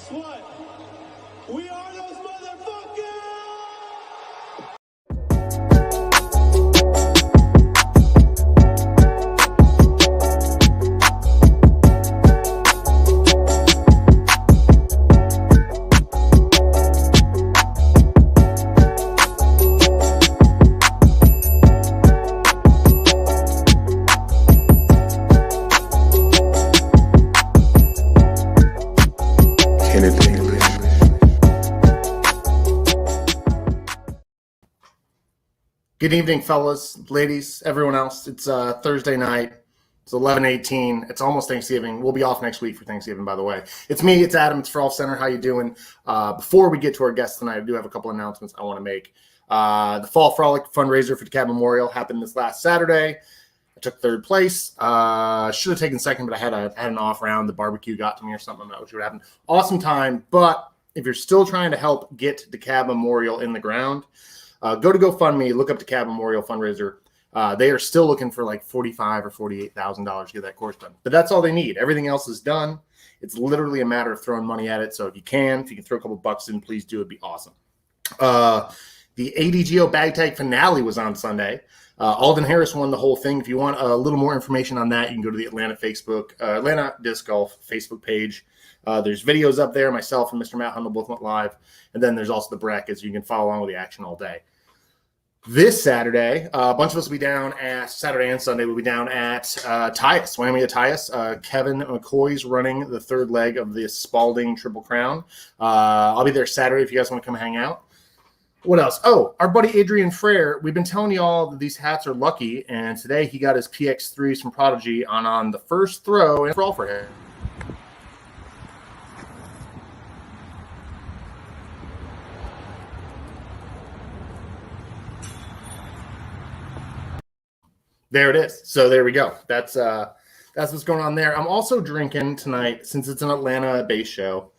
Guess what? We are those motherfuckers! Good evening, fellas, ladies, everyone else. It's Thursday night. It's 11:18. It's almost Thanksgiving. We'll be off next week for Thanksgiving, by the way. It's me. It's Adam. It's Frolfcenter. How you doing? Before we get to our guests tonight, I do have a couple announcements I want to make. The Fall Frolic fundraiser for DeKalb Memorial happened this last Saturday. I took third place. Should have taken second, but I had an off round. The barbecue got to me or something. I'm not sure what happened. Awesome time. But if you're still trying to help get DeKalb Memorial in the ground, go to GoFundMe, look up the DeKalb Memorial fundraiser. They are still looking for like $45,000 or $48,000 to get that course done. But that's all they need. Everything else is done. It's literally a matter of throwing money at it. So if you can throw a couple bucks in, please do. It'd be awesome. The ADGO bag tag finale was on Sunday. Alden Harris won the whole thing. If you want a little more information on that, you can go to the Atlanta Disc Golf Facebook page. There's videos up there. Myself and Mr. Matt Hundle both went live. And then there's also the brackets. You can follow along with the action all day. This Saturday, a bunch of us will be down at Saturday and Sunday. We'll be down at Tyus, Waimea Tyus. Kevin McCoy's running the third leg of the Spalding Triple Crown. I'll be there Saturday if you guys want to come hang out. What else? Oh, our buddy Adrian Frere. We've been telling you all that these hats are lucky, and today he got his PX3s from Prodigy on the first throw in for him. There it is. So there we go. That's what's going on there. I'm also drinking tonight since it's an Atlanta-based show,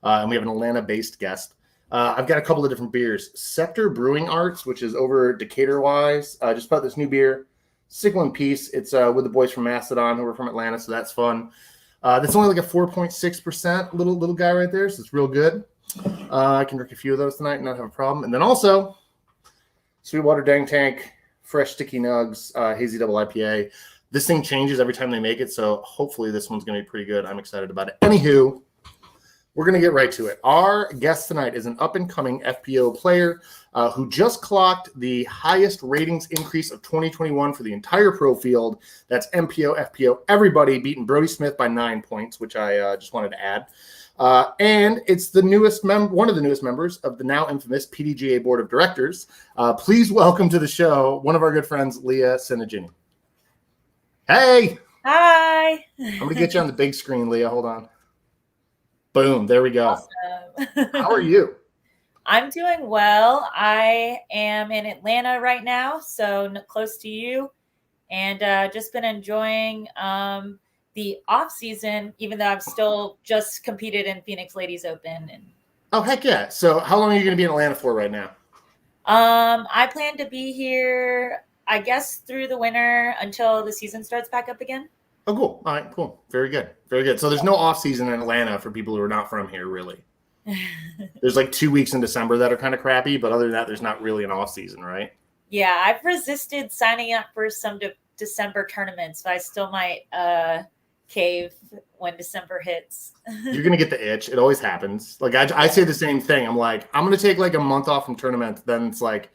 and we have an Atlanta-based guest. I've got a couple of different beers. Scepter Brewing Arts, which is over Decatur-wise. Just bought this new beer, single in piece. It's with the boys from Mastodon who are from Atlanta, so that's fun. That's only like a 4.6% little guy right there, so it's real good. I can drink a few of those tonight and not have a problem. And then also, Sweetwater Dang Tank Fresh Sticky Nugs, Hazy Double IPA. This thing changes every time they make it, so hopefully this one's going to be pretty good. I'm excited about it. Anywho, we're going to get right to it. Our guest tonight is an up-and-coming FPO player who just clocked the highest ratings increase of 2021 for the entire pro field. That's MPO, FPO, everybody beating Brody Smith by 9 points, which I just wanted to add. And it's the one of the newest members of the now infamous PDGA Board of Directors. Please welcome to the show one of our good friends, Leah Tsinajinnie. Hey! Hi! I'm going to get you on the big screen, Leah. Hold on. Boom. There we go. Awesome. How are you? I'm doing well. I am in Atlanta right now, so close to you, and just been enjoying the off season, even though I've still just competed in Phoenix Ladies Open. And oh, heck yeah. So how long are you going to be in Atlanta for right now? I plan to be here, I guess, through the winter until the season starts back up again. Oh, cool. All right, cool. Very good. Very good. So there's no off season in Atlanta for people who are not from here, really. There's like 2 weeks in December that are kind of crappy, but other than that, there's not really an off season, right? Yeah, I've resisted signing up for some December tournaments, but I still might cave when December hits. You're going to get the itch. It always happens. Like I say the same thing. I'm like, I'm going to take like a month off from tournaments. Then it's like,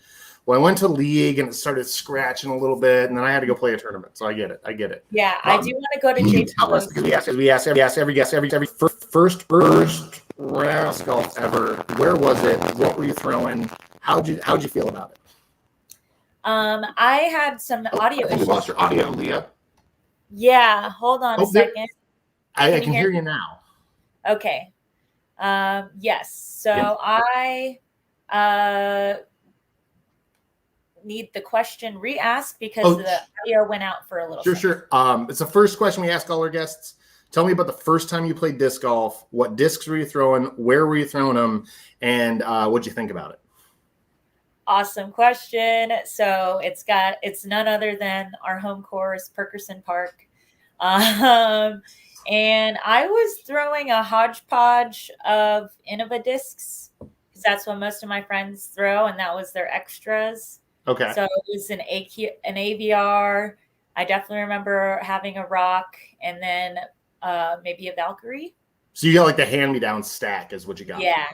well, I went to league and it started scratching a little bit, and then I had to go play a tournament. So I get it. Yeah, I do want to go to JP. Because we ask every guest, every first round golf ever. Where was it? What were you throwing? How'd you feel about it? I had some audio issues. You lost your audio, Leah. Yeah, hold on a second. I can hear you now. Okay. Yes. So yeah. I need the question re-asked because the audio went out for a little second. Sure. It's the first question we ask all our guests. Tell me about the first time you played disc golf. What discs were you throwing? Where were you throwing them? And what'd you think about it? Awesome question. So it's none other than our home course, Perkerson Park. And I was throwing a hodgepodge of Innova discs because that's what most of my friends throw, and that was their extras. Okay. So it was an AVR. I definitely remember having a rock, and then maybe a Valkyrie. So you got like the hand-me-down stack is what you got. Yeah.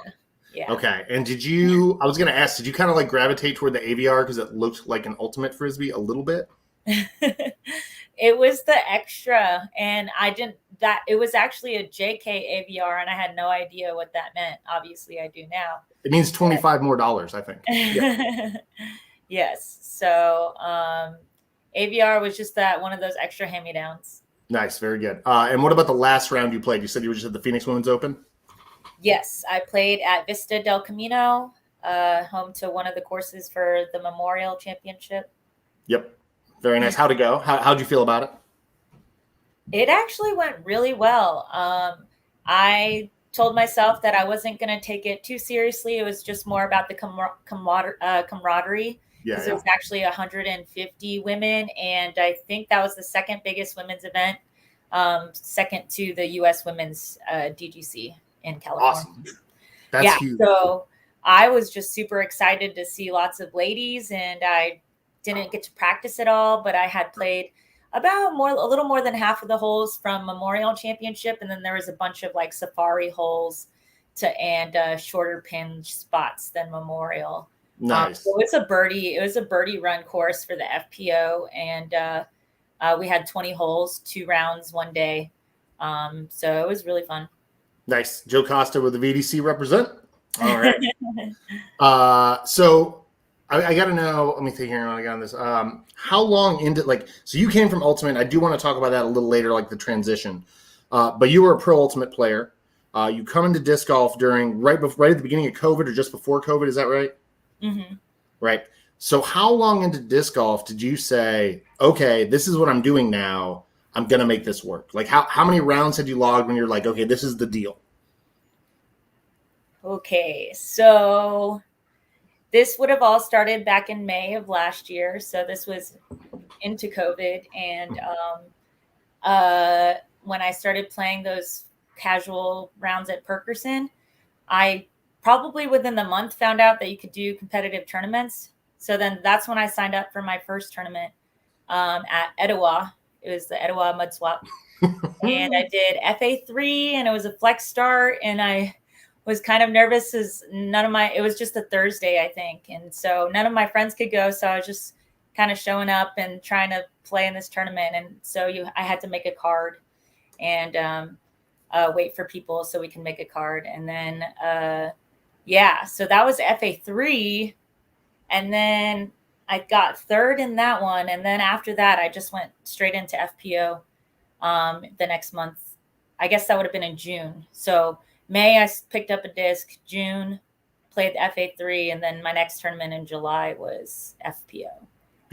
Yeah. Okay. And I was going to ask, did you kind of like gravitate toward the AVR because it looked like an ultimate Frisbee a little bit? It was the extra, and it was actually a JK AVR, and I had no idea what that meant. Obviously, I do now. It means $25 more, I think. Yeah. Yes. So AVR was just one of those extra hand-me-downs. Nice. Very good. And what about the last round you played? You said you were just at the Phoenix Women's Open? Yes. I played at Vista del Camino, home to one of the courses for the Memorial Championship. Yep. Very nice. How'd it go? How'd you feel about it? It actually went really well. I told myself that I wasn't going to take it too seriously. It was just more about the camaraderie. Because it was actually 150 women, and I think that was the second biggest women's event, second to the U.S. Women's DGC in California. Awesome. That's huge. So I was just super excited to see lots of ladies, and I didn't get to practice at all, but I had played about a little more than half of the holes from Memorial Championship, and then there was a bunch of like safari holes and shorter pin spots than Memorial. Nice. So it was a birdie run course for the FPO, and we had 20 holes, 2 rounds, 1 day. So it was really fun. Nice. Joe Costa with the VDC represent. All right. So I got to know, let me think here when I got on this. How long into, so you came from Ultimate. I do want to talk about that a little later, like the transition. But you were a pro Ultimate player. You come into disc golf right at the beginning of COVID or just before COVID. Is that right? Mm-hmm. Right. So how long into disc golf did you say, okay, this is what I'm doing now. I'm going to make this work? Like how many rounds had you logged when you're like, okay, this is the deal? Okay. So this would have all started back in May of last year. So this was into COVID. And when I started playing those casual rounds at Perkerson, I probably within the month found out that you could do competitive tournaments. So then that's when I signed up for my first tournament at Etowah. It was the Etowah Mud Swap. And I did FA3, and it was a flex start. And I was kind of nervous as it was just a Thursday, I think. And so none of my friends could go. So I was just kind of showing up and trying to play in this tournament. And so I had to make a card and wait for people so we can make a card. And then, so that was FA3. And then I got third in that one. And then after that, I just went straight into FPO the next month. I guess that would have been in June. So May, I picked up a disc. June, played the FA3. And then my next tournament in July was FPO.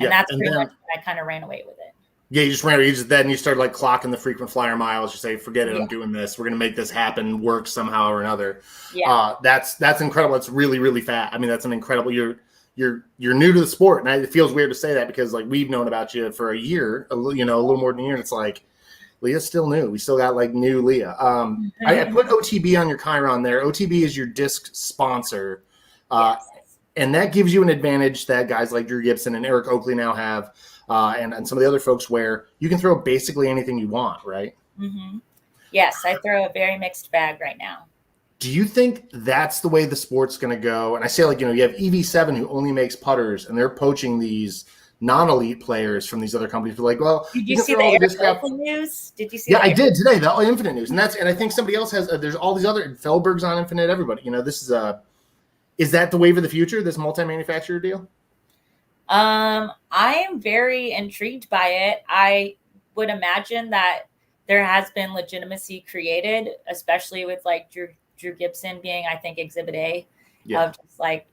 And that's pretty much when I kind of ran away with it. Yeah, you started like clocking the frequent flyer miles. You say, forget it, I'm doing this. We're going to make this happen, work somehow or another. Yeah. That's incredible. It's really, really fast. I mean, that's an incredible, you're new to the sport. And it feels weird to say that because like we've known about you for a year, a little more than a year. And it's like, Leah's still new. We still got like new Leah. I put OTB on your Chiron there. OTB is your disc sponsor. Yes. And that gives you an advantage that guys like Drew Gibson and Eric Oakley now have. And some of the other folks where you can throw basically anything you want, right? Mm-hmm. Yes, I throw a very mixed bag right now. Do you think that's the way the sport's going to go? And I say, like, you have EV7 who only makes putters, and they're poaching these non-elite players from these other companies. They're like, well, did you see the Eric Oakley news? Did you see? Yeah, I did today. The Infinite news, and I think somebody else has. There's all these other Feldberg's on Infinite. Everybody, this is that the wave of the future? This multi-manufacturer deal? I am very intrigued by it. I would imagine that there has been legitimacy created, especially with like Drew Gibson being, I think, Exhibit A of just like,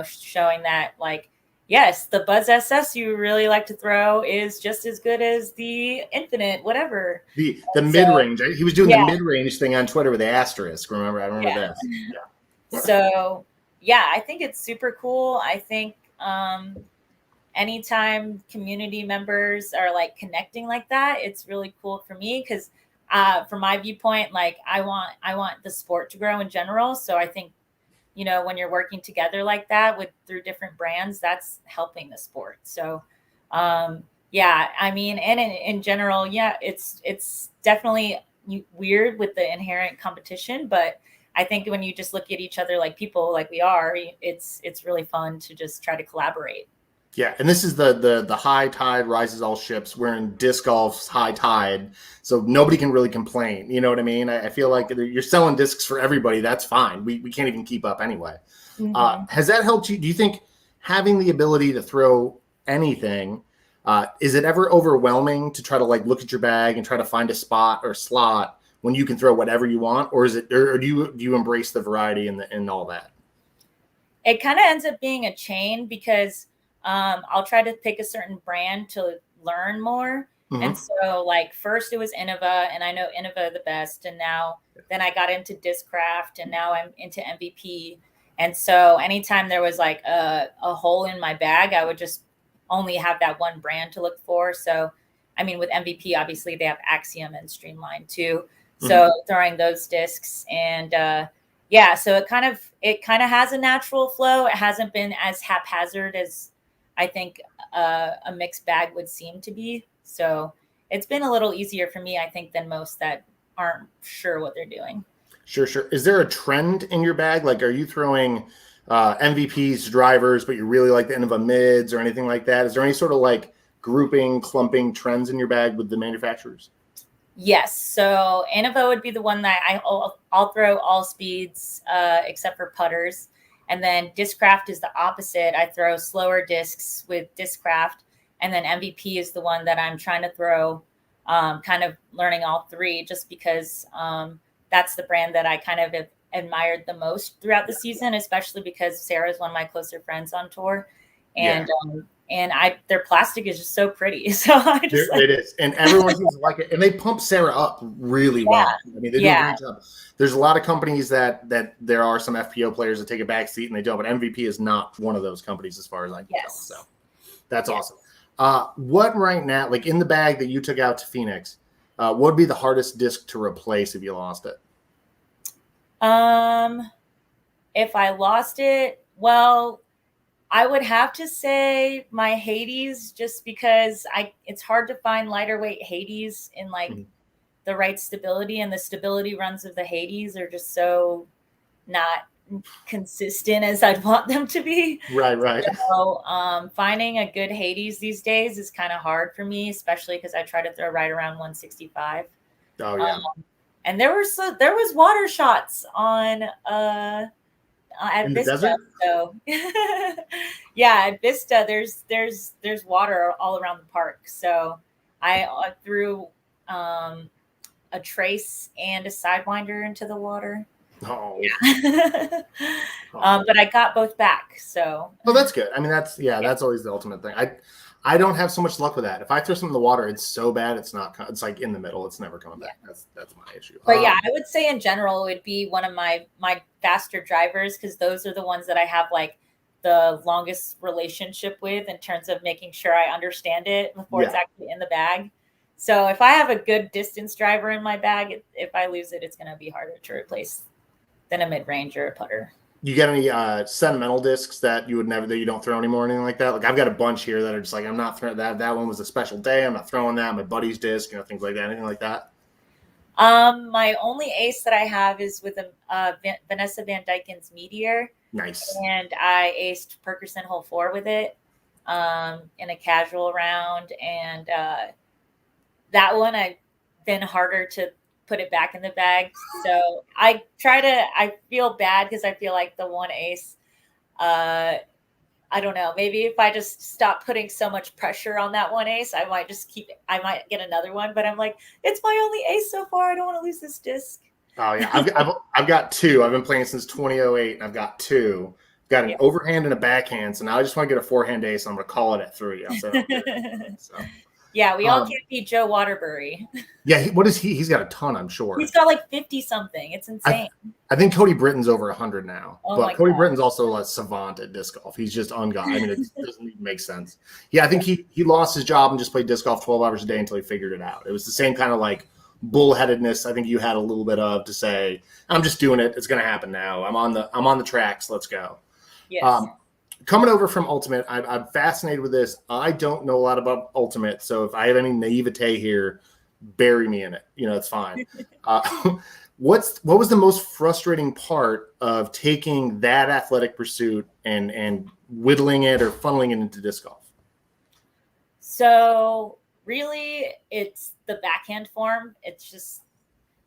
showing that like, yes, the Buzz SS you really like to throw is just as good as the Infinite, whatever. The mid-range. He was doing the mid-range thing on Twitter with the asterisk. Remember? I remember that. Yeah. So, I think it's super cool. I think anytime community members are like connecting like that, it's really cool for me because from my viewpoint, like I want the sport to grow in general. So I think, when you're working together like that through different brands, that's helping the sport. So, yeah, I mean, and in general, yeah, it's definitely weird with the inherent competition, but I think when you just look at each other like people, like we are, it's really fun to just try to collaborate. Yeah, and this is the high tide rises all ships. We're in disc golf's high tide, so nobody can really complain. You know what I mean? I feel like you're selling discs for everybody. That's fine. We can't even keep up anyway. Mm-hmm. Has that helped you? Do you think having the ability to throw anything, is it ever overwhelming to try to like look at your bag and try to find a spot or slot when you can throw whatever you want, or do you embrace the variety and all that? It kind of ends up being a chain because I'll try to pick a certain brand to learn more. Mm-hmm. And so like first it was Innova, and I know Innova the best. And then I got into Discraft, and now I'm into MVP. And so anytime there was like a hole in my bag, I would just only have that one brand to look for. So, I mean, with MVP, obviously they have Axiom and Streamline too. Mm-hmm. So throwing those discs and, yeah, so it kind of has a natural flow. It hasn't been as haphazard as I think a mixed bag would seem to be. So it's been a little easier for me, I think, than most that aren't sure what they're doing. Sure. Is there a trend in your bag? Like, are you throwing MVPs, drivers, but you really like the Innova mids or anything like that? Is there any sort of like grouping, clumping trends in your bag with the manufacturers? Yes. So Innova would be the one that I'll throw all speeds except for putters. And then Discraft is the opposite. I throw slower discs with Discraft. And then MVP is the one that I'm trying to throw, kind of learning all three, just because that's the brand that I kind of have admired the most throughout the season, especially because Sarah's one of my closer friends on tour. And their plastic is just so pretty. So it is. And everyone seems to like it. And they pump Sarah up really well. I mean, they do a great job. There's a lot of companies that there are some FPO players that take a back seat and they don't, but MVP is not one of those companies as far as I can tell. So that's awesome. What right now, like in the bag that you took out to Phoenix, what would be the hardest disc to replace if you lost it? If I lost it, well, I would have to say my Hades, just because it's hard to find lighter weight Hades in like the right stability, and the stability runs of the Hades are just so not consistent as I'd want them to be. Right. So finding a good Hades these days is kind of hard for me, especially because I try to throw right around 165. Oh yeah. And there was water shots on at Vista. So yeah, at Vista there's water all around the park. So I threw a trace and a sidewinder into the water. Oh. Yeah. But I got both back. So that's good. I mean, that's always the ultimate thing. I don't have so much luck with that. If I throw something in the water, it's so bad it's like in the middle. It's never coming back. That's my issue. But yeah, I would say in general it would be one of my faster drivers, because those are the ones that I have like the longest relationship with in terms of making sure I understand it before it's actually in the bag. So if I have a good distance driver in my bag, if I lose it, it's going to be harder to replace than a mid-range or a putter. You got any sentimental discs that you don't throw anymore, or anything like that? Like I've got a bunch here that are just like, I'm not throwing that. That one was a special day. I'm not throwing that. My buddy's disc, things like that. Anything like that? My only ace that I have is with Vanessa Van Dyken's Meteor. Nice. And I aced Perkerson hole 4 with it in a casual round, and that one I've been harder to put it back in the bag. So I feel bad because I feel like the one ace, I don't know, maybe if I just stop putting so much pressure on that one ace, I might get another one, but I'm like, it's my only ace so far. I don't want to lose this disc. Oh yeah. I've got two. I've been playing since 2008 and I've got two. Got an overhand and a backhand. So now I just want to get a forehand ace. I'm going to call it at 3. So. Yeah, we all can't beat Joe Waterbury. Yeah, what is he? He's got a ton, I'm sure. He's got like 50 something. It's insane. I think Cody Britton's over 100 now. Oh but Cody Britton's also a savant at disc golf. He's just ungodly. I mean, it doesn't even make sense. Yeah, I think he lost his job and just played disc golf 12 hours a day until he figured it out. It was the same kind of like bullheadedness I think you had a little bit of to say, I'm just doing it. It's going to happen now. I'm on the tracks. Let's go. Yes. Coming over from Ultimate, I'm fascinated with this. I don't know a lot about Ultimate, so if I have any naivete here, bury me in it. It's fine. What was the most frustrating part of taking that athletic pursuit and whittling it or funneling it into disc golf? So really, it's the backhand form. It's just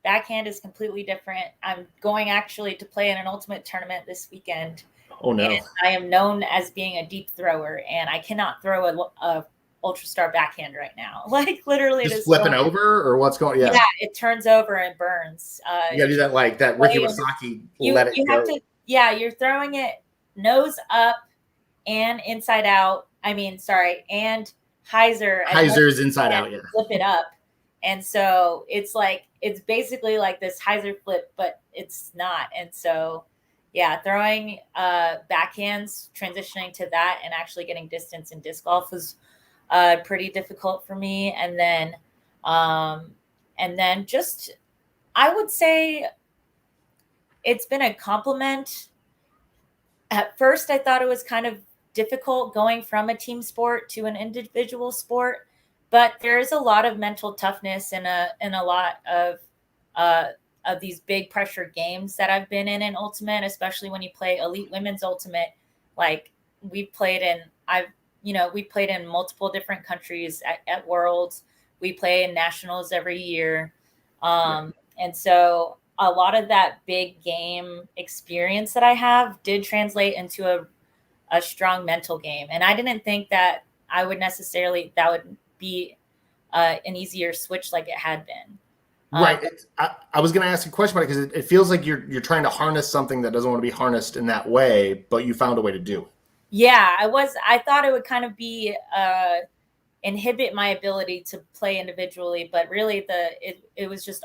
backhand is completely different. I'm going actually to play in an Ultimate tournament this weekend. Oh no! And I am known as being a deep thrower, and I cannot throw a Ultra Star backhand right now. Like literally, just flipping over, or what's going? Yeah, it turns over and burns. You gotta do that like that Ricky Wasaki. You have to. Yeah, you're throwing it nose up and inside out. And Hyzer's inside out. Yeah, flip it up, and so it's basically like this hyzer flip, but it's not. And so, yeah, throwing backhands, transitioning to that, and actually getting distance in disc golf was pretty difficult for me. And then just, I would say it's been a compliment. At first, I thought it was kind of difficult going from a team sport to an individual sport, but there is a lot of mental toughness in a lot of these big pressure games that I've been in Ultimate, especially when you play Elite Women's Ultimate. Like we played in multiple different countries at Worlds. We play in nationals every year. And so a lot of that big game experience that I have did translate into a strong mental game. And I didn't think that that would be an easier switch like it had been. Right. I was going to ask you a question about it because it feels like you're trying to harness something that doesn't want to be harnessed in that way, but you found a way to do it. Yeah, I thought it would kind of be inhibit my ability to play individually, but really it was just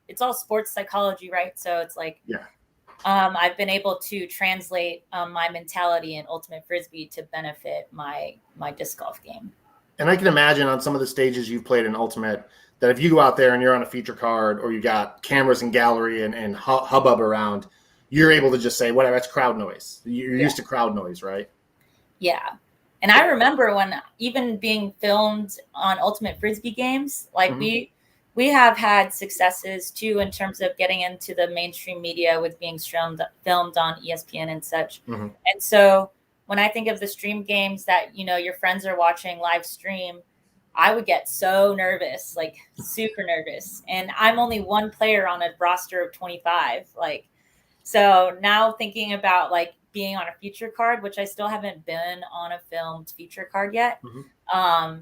it's all sports psychology, right? So it's like, yeah. I've been able to translate my mentality in Ultimate Frisbee to benefit my disc golf game. And I can imagine on some of the stages you've played in Ultimate that if you go out there and you're on a feature card or you got cameras and gallery and hubbub around, you're able to just say, whatever, that's crowd noise. You're used to crowd noise, right? Yeah. And I remember when even being filmed on Ultimate Frisbee games, like we have had successes too in terms of getting into the mainstream media with being filmed on ESPN and such. Mm-hmm. And so when I think of the stream games that, your friends are watching live stream, I would get so nervous, like super nervous. And I'm only one player on a roster of 25. So now thinking about being on a feature card, which I still haven't been on a filmed feature card yet. Mm-hmm.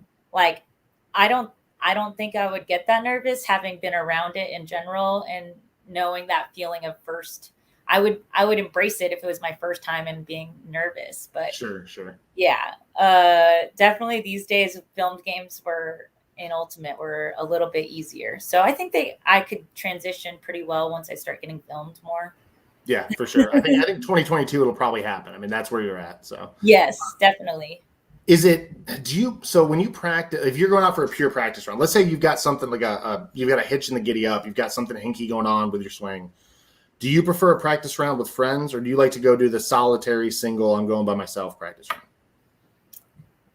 I don't think I would get that nervous having been around it in general and knowing that feeling of first. I would embrace it if it was my first time and being nervous, but sure. Yeah. Definitely these days filmed games in Ultimate were a little bit easier. So I think I could transition pretty well once I start getting filmed more. Yeah, for sure. I think 2022 it'll probably happen. I mean, that's where you're at. So yes, definitely. So when you practice, if you're going out for a pure practice round, let's say you've got something like you've got a hitch in the giddy up, you've got something hinky going on with your swing. Do you prefer a practice round with friends, or do you like to go do the solitary single, I'm going by myself practice round?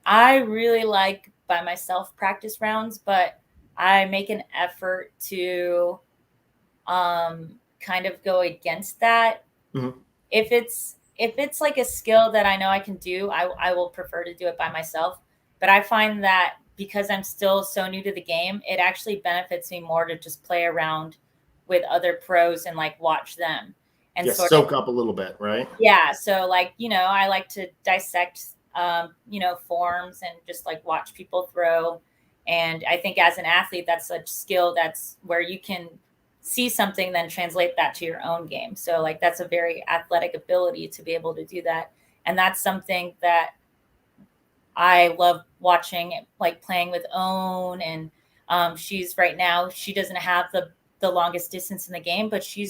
I really like by myself practice rounds, but I make an effort to kind of go against that. Mm-hmm. If it's like a skill that I know I can do, I will prefer to do it by myself. But I find that because I'm still so new to the game, it actually benefits me more to just play around with other pros and watch them and soak up a little bit, right? Yeah. So I like to dissect, forms and just watch people throw. And I think as an athlete, that's a skill that's where you can see something, then translate that to your own game. So that's a very athletic ability to be able to do that. And that's something that I love watching, playing with Own. And she's right now, she doesn't have the longest distance in the game, but she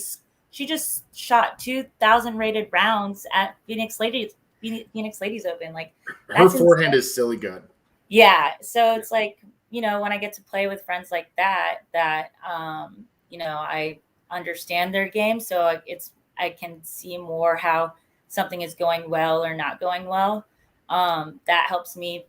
just shot 2,000 rated rounds at Phoenix Ladies Open. Her forehand is silly good. Yeah. So it's when I get to play with friends like that, I understand their game. So I can see more how something is going well or not going well. That helps me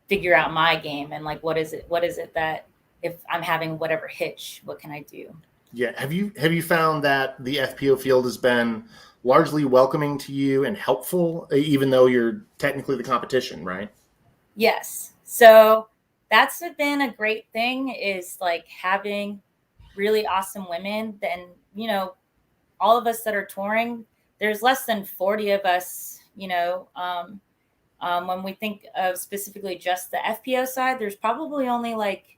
figure out my game and like, what is it that if I'm having whatever hitch, what can I do? Yeah. Have you found that the FPO field has been largely welcoming to you and helpful, even though you're technically the competition, right? Yes. So that's been a great thing, is like having really awesome women. Then, all of us that are touring, there's less than 40 of us, when we think of specifically just the FPO side, there's probably only like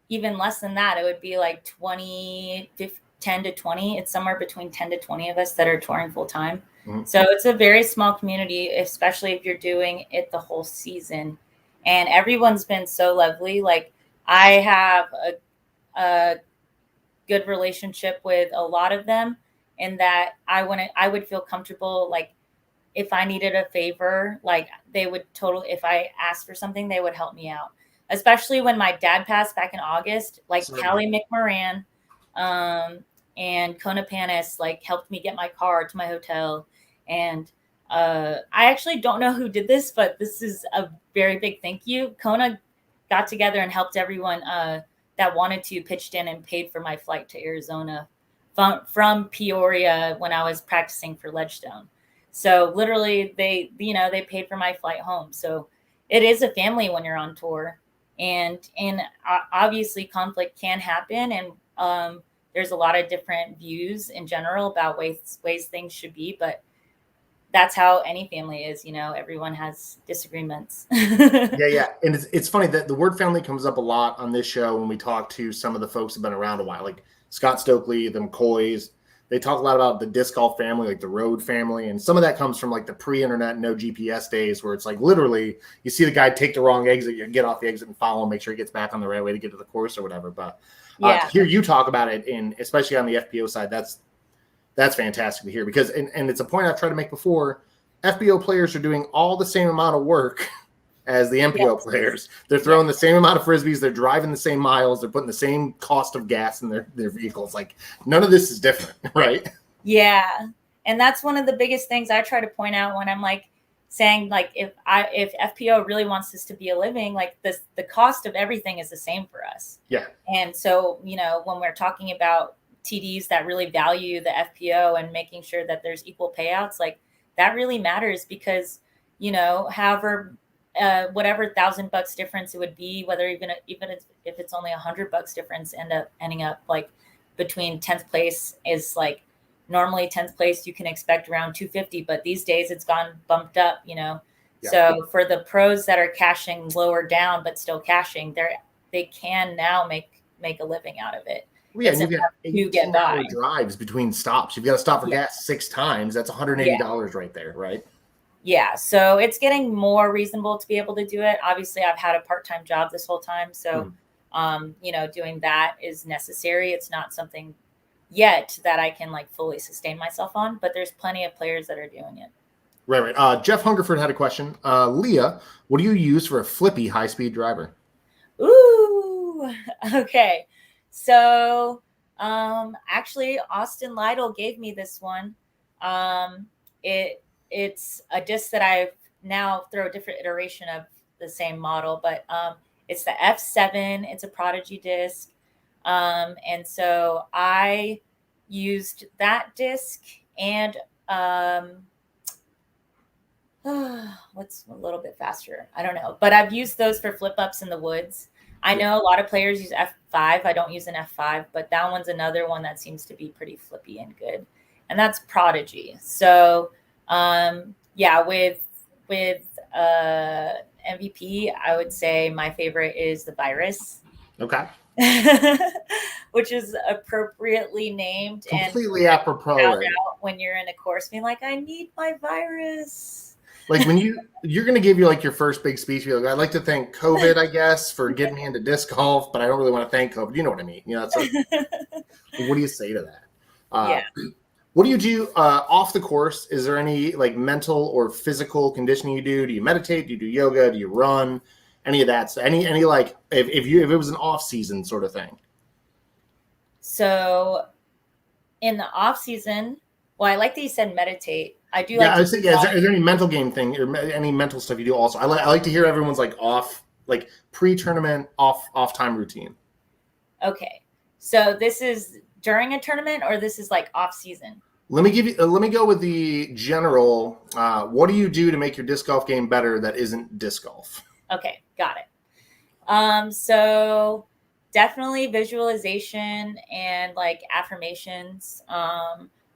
even less than that. It would be like 10 to 20. It's somewhere between 10 to 20 of us that are touring full time. Mm-hmm. So it's a very small community, especially if you're doing it the whole season. And everyone's been so lovely. Like I have a good relationship with a lot of them, in that I would feel comfortable, like if I needed a favor, like they would if I asked for something, they would help me out. Especially when my dad passed back in August, like Callie McMoran and Kona Panis like helped me get my car to my hotel. And I actually don't know who did this, but this is a very big thank you. Kona got together and helped everyone that wanted to, pitched in and paid for my flight to Arizona from Peoria when I was practicing for Ledgestone. So literally they paid for my flight home. So it is a family when you're on tour, and obviously conflict can happen. And there's a lot of different views in general about ways things should be, but that's how any family is. Everyone has disagreements. Yeah. And it's funny that the word family comes up a lot on this show when we talk to some of the folks who've been around a while, like Scott Stokely, the McCoys. They talk a lot about the disc golf family, like the road family. And some of that comes from like the pre-internet, no GPS days, where it's like literally you see the guy take the wrong exit, you get off the exit and follow him, make sure he gets back on the right way to get to the course or whatever. But to hear you talk about it, and especially on the FPO side, that's fantastic to hear, because, and it's a point I've tried to make before, FBO players are doing all the same amount of work as the MPO players. They're throwing the same amount of Frisbees. They're driving the same miles. They're putting the same cost of gas in their vehicles. Like none of this is different, right? Yeah. And that's one of the biggest things I try to point out when I'm like saying, like, if FPO really wants this to be a living, like the cost of everything is the same for us. Yeah. And so, when we're talking about TDs that really value the FPO and making sure that there's equal payouts, like that really matters, because, however, whatever $1,000 difference it would be, whether even if it's only $100 difference, ending up like between 10th place is like, normally 10th place you can expect around 250, but these days it's gone bumped up, Yeah. So for the pros that are cashing lower down but still cashing, they can now make a living out of it. Yeah, and you get 18-hour drives between stops. You've got to stop for gas 6 times. That's $180 right there, right? Yeah, so it's getting more reasonable to be able to do it. Obviously, I've had a part-time job this whole time, so doing that is necessary. It's not something yet that I can like fully sustain myself on, but there's plenty of players that are doing it. Right. Jeff Hungerford had a question. Leah, what do you use for a flippy high-speed driver? Ooh, okay. So actually, Austin Lytle gave me this one. It's a disc that I've now throw a different iteration of the same model, but it's the F7. It's a Prodigy disc. And so I used that disc, and what's a little bit faster? I don't know, but I've used those for flip ups in the woods. I know a lot of players use F5. I don't use an F5, but that one's another one that seems to be pretty flippy and good. And that's Prodigy. So, with MVP, I would say my favorite is the Virus. Okay. Which is appropriately named. Completely apropos. Out when you're in a course being like, I need my Virus. Like when you're going to give you like your first big speech, you're like, I'd like to thank COVID, I guess, for getting me into disc golf, but I don't really want to thank COVID. You know what I mean? It's like, what do you say to that? What do you do off the course? Is there any like mental or physical conditioning you do? Do you meditate? Do you do yoga? Do you run? any of that. So any like if it was an off season sort of thing. So in the off season, well, I like that you said meditate. I do. Yeah, like I was thinking, is there any mental game thing or any mental stuff you do also? I like to hear everyone's like off, like pre-tournament off time routine. Okay, so this is during a tournament, or this is like off season? Let me go with the general. What do you do to make your disc golf game better that isn't disc golf? Okay, got it. So definitely visualization and like affirmations.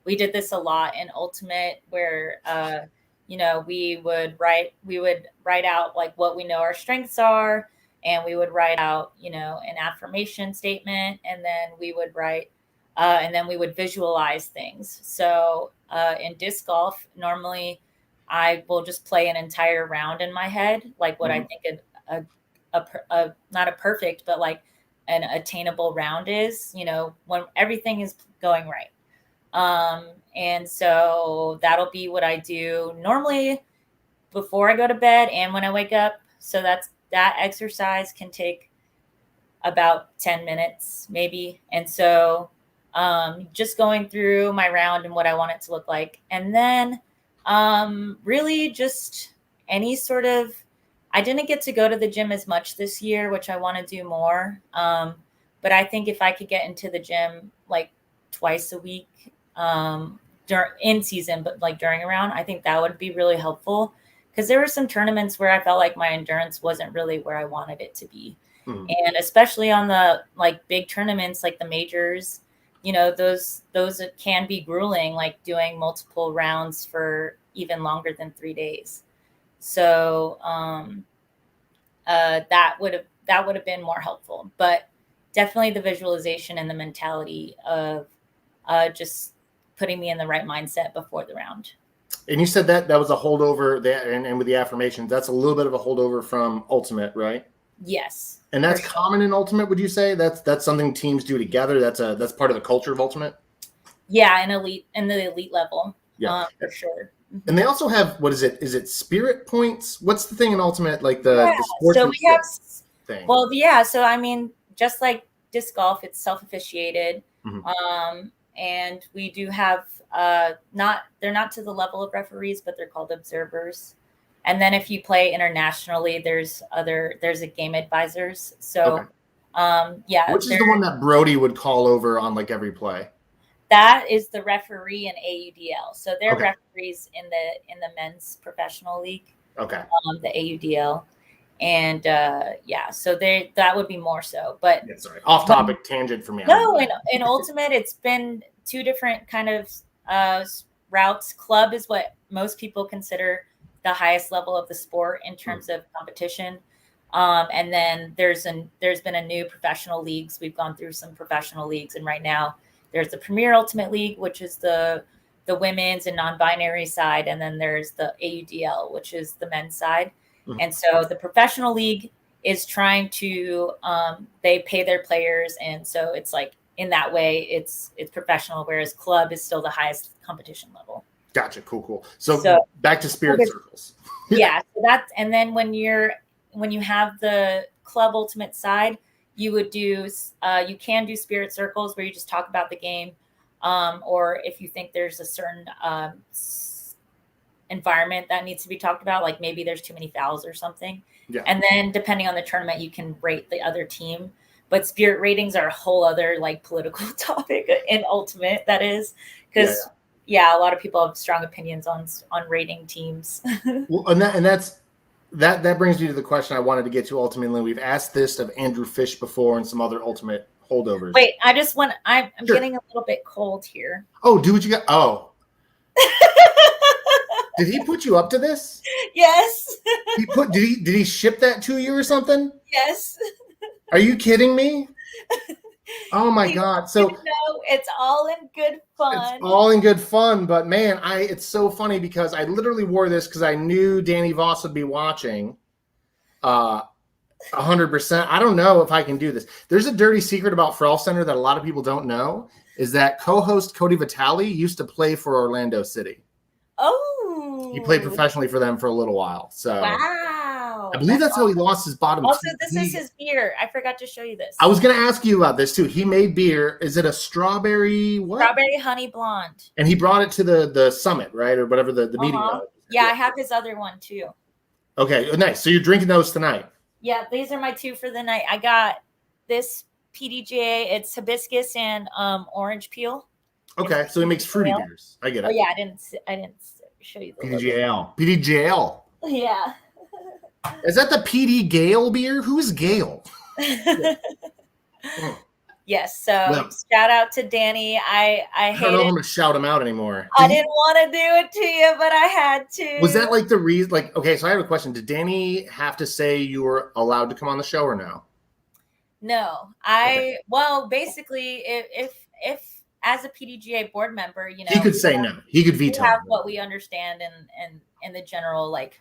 We did this a lot in Ultimate, where we would write out like what we know our strengths are, and we would write out an affirmation statement, and then we would visualize things. So in disc golf, normally I will just play an entire round in my head, like what I think a not a perfect, but like an attainable round is, when everything is going right. And so that'll be what I do normally before I go to bed and when I wake up. So that exercise can take about 10 minutes maybe. And so just going through my round and what I want it to look like. And then really just any sort of, I didn't get to go to the gym as much this year, which I want to do more. But I think if I could get into the gym like twice a week in season, but like during a round, I think that would be really helpful, because there were some tournaments where I felt like my endurance wasn't really where I wanted it to be. And especially on the like big tournaments, like the majors, those can be grueling, like doing multiple rounds for even longer than 3 days. So that would have been more helpful, but definitely the visualization and the mentality of just putting me in the right mindset before the round. And you said that was a holdover there, and with the affirmations, that's a little bit of a holdover from Ultimate, right? Yes. And that's common in Ultimate, would you say? That's something teams do together. That's part of the culture of Ultimate. Yeah, in the elite level. Yeah, for sure. And they also have, what is it? Is it spirit points? What's the thing in Ultimate, like the sportsmanship so we have thing? Well, yeah. So I mean, just like disc golf, it's self-officiated. And we do have they're not to the level of referees, but they're called observers. And then if you play internationally, there's a game advisors. So which is the one that Brody would call over on like every play? That is the referee in AUDL. So they're referees in the men's professional league. Okay. The AUDL. And so that would be more so. But sorry, off topic tangent for me. No, in Ultimate, it's been two different kind of routes. Club is what most people consider the highest level of the sport in terms of competition. And then there's been a new professional leagues. We've gone through some professional leagues, and right now there's the Premier Ultimate League, which is the women's and non-binary side, and then there's the AUDL, which is the men's side. And so the professional league is trying to they pay their players, and so it's like in that way it's professional, whereas club is still the highest competition level. Gotcha. Cool. So back to spirit circles. Yeah. So that's, and then when you have the club ultimate side, you would do you can do spirit circles where you just talk about the game, or if you think there's a certain environment that needs to be talked about, like maybe there's too many fouls or something. Yeah. And then depending on the tournament, you can rate the other team. But spirit ratings are a whole other like political topic in Ultimate. That is because a lot of people have strong opinions on rating teams. Well, and that brings me to the question I wanted to get to ultimately. We've asked this of Andrew Fish before and some other Ultimate holdovers. Wait, I'm sure. Getting a little bit cold here. Oh, do what you got. Oh. Did he put you up to this? Yes. Did he ship that to you or something? Yes. Are you kidding me? Oh my God. So no, it's all in good fun. It's all in good fun, but man, it's so funny because I literally wore this because I knew Danny Voss would be watching. 100%. I don't know if I can do this. There's a dirty secret about Frolfcenter that a lot of people don't know, is that co-host Cody Vitale used to play for Orlando City. Oh. He played professionally for them for a little while. So wow. I believe that's how he lost his bottom. Also, this is his beer. I forgot to show you this. I was going to ask you about this too. He made beer. Is it a strawberry what? Strawberry honey blonde. And he brought it to the summit, right? Or whatever the meeting was. Yeah, I have his other one too. Okay, nice. So you're drinking those tonight? Yeah, these are my two for the night. I got this PDGA. It's hibiscus and orange peel. Okay, so he makes fruity beers. I get it. Oh yeah, I didn't show you the PDGAL. PDGAL. Yeah. Is that the PD Gale beer? Who's Gale? Yes. So shout out to Danny. I don't know if I'm gonna shout him out anymore. I didn't want to do it to you, but I had to. Was that like the reason? Like, okay, so I have a question. Did Danny have to say you were allowed to come on the show or no? No, well, basically, if as a PDGA board member, you know, he could say no. He could veto. We have what we understand and the general like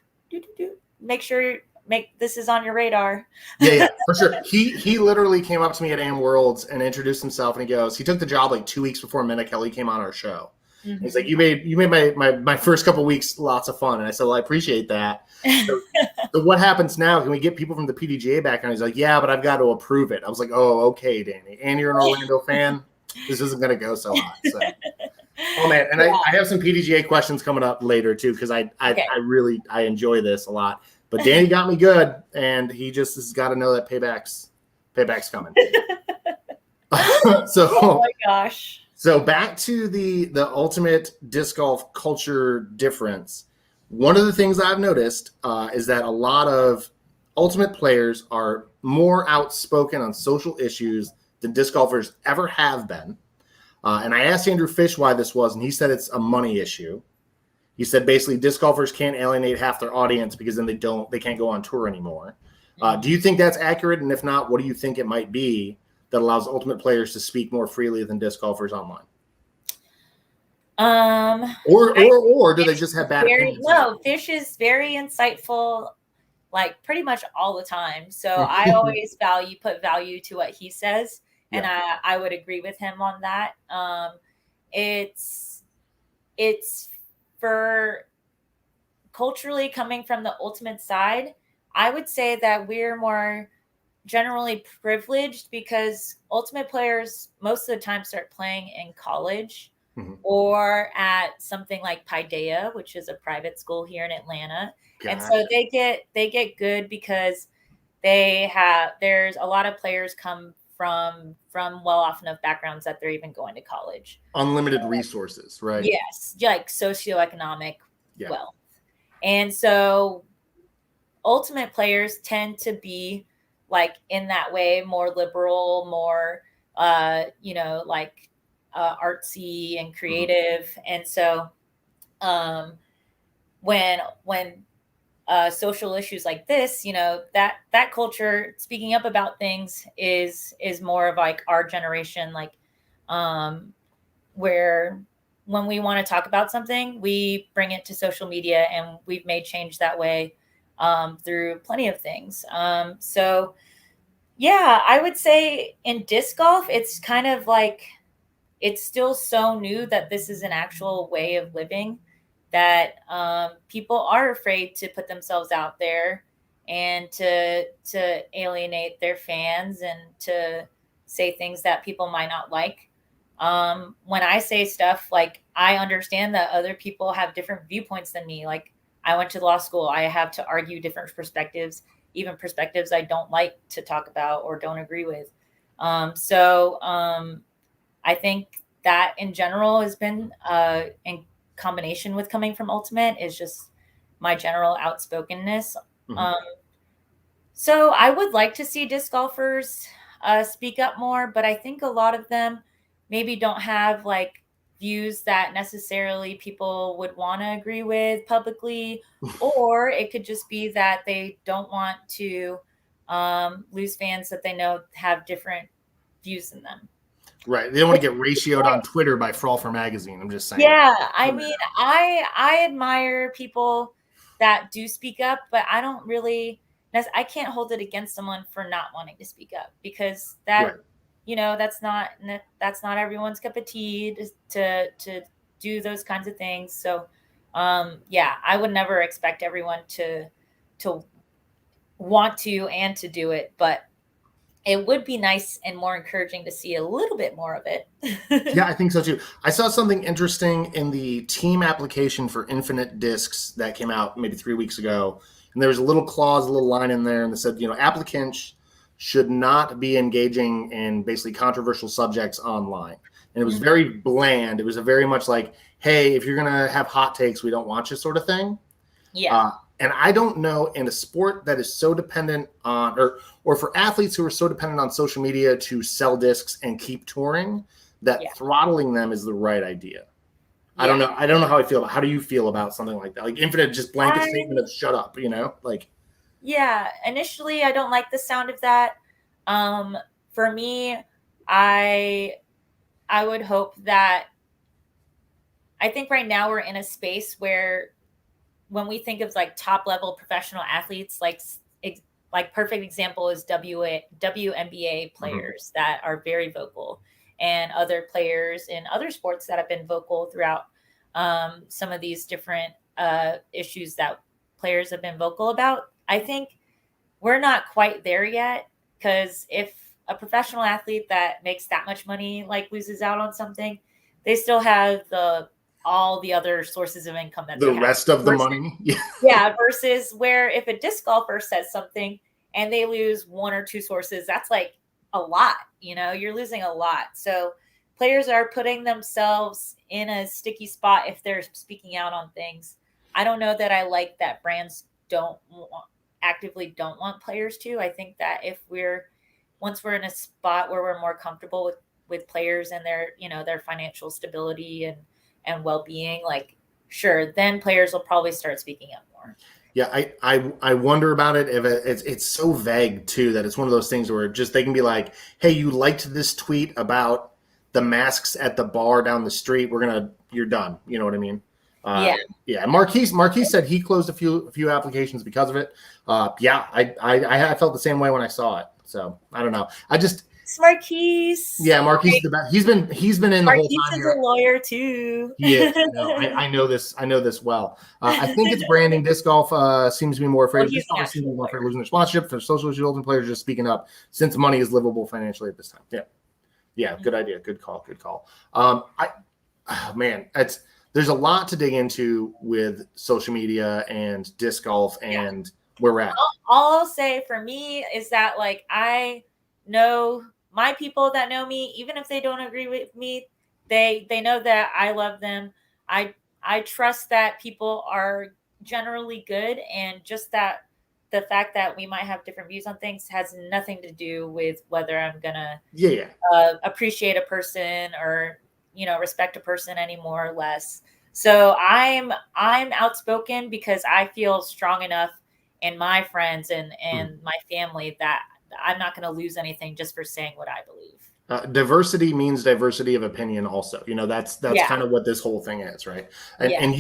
make this is on your radar. Yeah, for sure. He literally came up to me at AM Worlds and introduced himself, and he took the job like 2 weeks before Minna Kelly came on our show. Mm-hmm. He's like, you made my first couple weeks lots of fun, and I said, well, I appreciate that. So what happens now? Can we get people from the PDGA background? He's like, yeah, but I've got to approve it. I was like, oh, okay, Danny, and you're an Orlando fan. This isn't going to go so hot. So. Oh man, and I have some PDGA questions coming up later too because I really enjoy this a lot. But Danny got me good, and he just has got to know that payback's coming. So, oh my gosh. So back to the ultimate disc golf culture difference. One of the things I've noticed is that a lot of ultimate players are more outspoken on social issues than disc golfers ever have been. And I asked Andrew Fish why this was, and he said it's a money issue. He said basically disc golfers can't alienate half their audience because then they can't go on tour anymore. Do you think that's accurate? And if not, what do you think it might be that allows ultimate players to speak more freely than disc golfers online? Or do they just have bad opinions? No, Fish is very insightful, like pretty much all the time. So I always put value to what he says. And I would agree with him on that. It's for culturally coming from the ultimate side, I would say that we're more generally privileged because ultimate players most of the time start playing in college or at something like PDGA, which is a private school here in Atlanta. And so they get good because there's a lot of players come from well off enough backgrounds that they're even going to college. Unlimited resources, right? Yes, like socioeconomic wealth. And so ultimate players tend to be like in that way more liberal, more artsy and creative. And so when social issues like this, that culture speaking up about things is more of like our generation, like where when we want to talk about something, we bring it to social media, and we've made change that way through plenty of things. So yeah, I would say in disc golf, it's kind of like, it's still so new that this is an actual way of living that people are afraid to put themselves out there and to alienate their fans and to say things that people might not like. When I say stuff, like, I understand that other people have different viewpoints than me. Like, I went to law school. I have to argue different perspectives, even perspectives I don't like to talk about or don't agree with. So I think that in general has been in combination with coming from Ultimate is just my general outspokenness. So I would like to see disc golfers speak up more, but I think a lot of them maybe don't have like views that necessarily people would want to agree with publicly, or it could just be that they don't want to lose fans that they know have different views than them. Right. They don't want to get ratioed on Twitter by Frolfcenter magazine. I'm just saying. Yeah. I mean, I admire people that do speak up, but I don't really, I can't hold it against someone for not wanting to speak up, because that, that's not everyone's cup of tea to do those kinds of things. So, I would never expect everyone to want to and to do it, but it would be nice and more encouraging to see a little bit more of it. Yeah, I think so too. I saw something interesting in the team application for Infinite Discs that came out maybe 3 weeks ago. And there was a little clause, a little line in there, and it said, applicants should not be engaging in basically controversial subjects online. And it was very bland. It was a very much like, hey, if you're going to have hot takes, we don't want you sort of thing. Yeah. And I don't know, in a sport that is so dependent on, or for athletes who are so dependent on social media to sell discs and keep touring, that throttling them is the right idea. I don't know. I don't know how I feel about. How do you feel about something like that? Like Infinite, just blanket statement of shut up. Like. Yeah. Initially, I don't like the sound of that. For me, I would hope that. I think right now we're in a space where, when we think of like top level professional athletes, like perfect example is WNBA players that are very vocal, and other players in other sports that have been vocal throughout some of these different issues that players have been vocal about. I think we're not quite there yet, because if a professional athlete that makes that much money like loses out on something, they still have all the other sources of income that the rest of the money. Yeah. Versus where if a disc golfer says something and they lose one or two sources, that's like a lot, you're losing a lot. So players are putting themselves in a sticky spot if they're speaking out on things. I don't know that I like that brands actively don't want players to. I think that once we're in a spot where we're more comfortable with players and their financial stability and well-being, like, sure, then players will probably start speaking up more. Yeah, I wonder about it if it's so vague too that it's one of those things where just they can be like, hey, you liked this tweet about the masks at the bar down the street, you're done. You know what I mean? Yeah. Marquise said he closed a few applications because of it. I felt the same way when I saw it. So I don't know. It's Marquise. Yeah, Marquise is the best. He's been in the whole time. Marquise is a lawyer too. Yeah, no, I know this. I know this well. I think it's branding. Disc golf seems to be more afraid. Disc golf seems to be more afraid of losing their sponsorship. For social shields and players just speaking up, since money is livable financially at this time. Yeah. Good idea. Good call. There's a lot to dig into with social media and disc golf and where we're at. All I'll say for me is that, like, I know my people that know me, even if they don't agree with me, they know that I love them. I trust that people are generally good, and just that the fact that we might have different views on things has nothing to do with whether I'm gonna appreciate a person or respect a person any more or less. So I'm outspoken because I feel strong enough in my friends and my family that I'm not going to lose anything just for saying what I believe. Diversity means diversity of opinion also. That's kind of what this whole thing is, right? And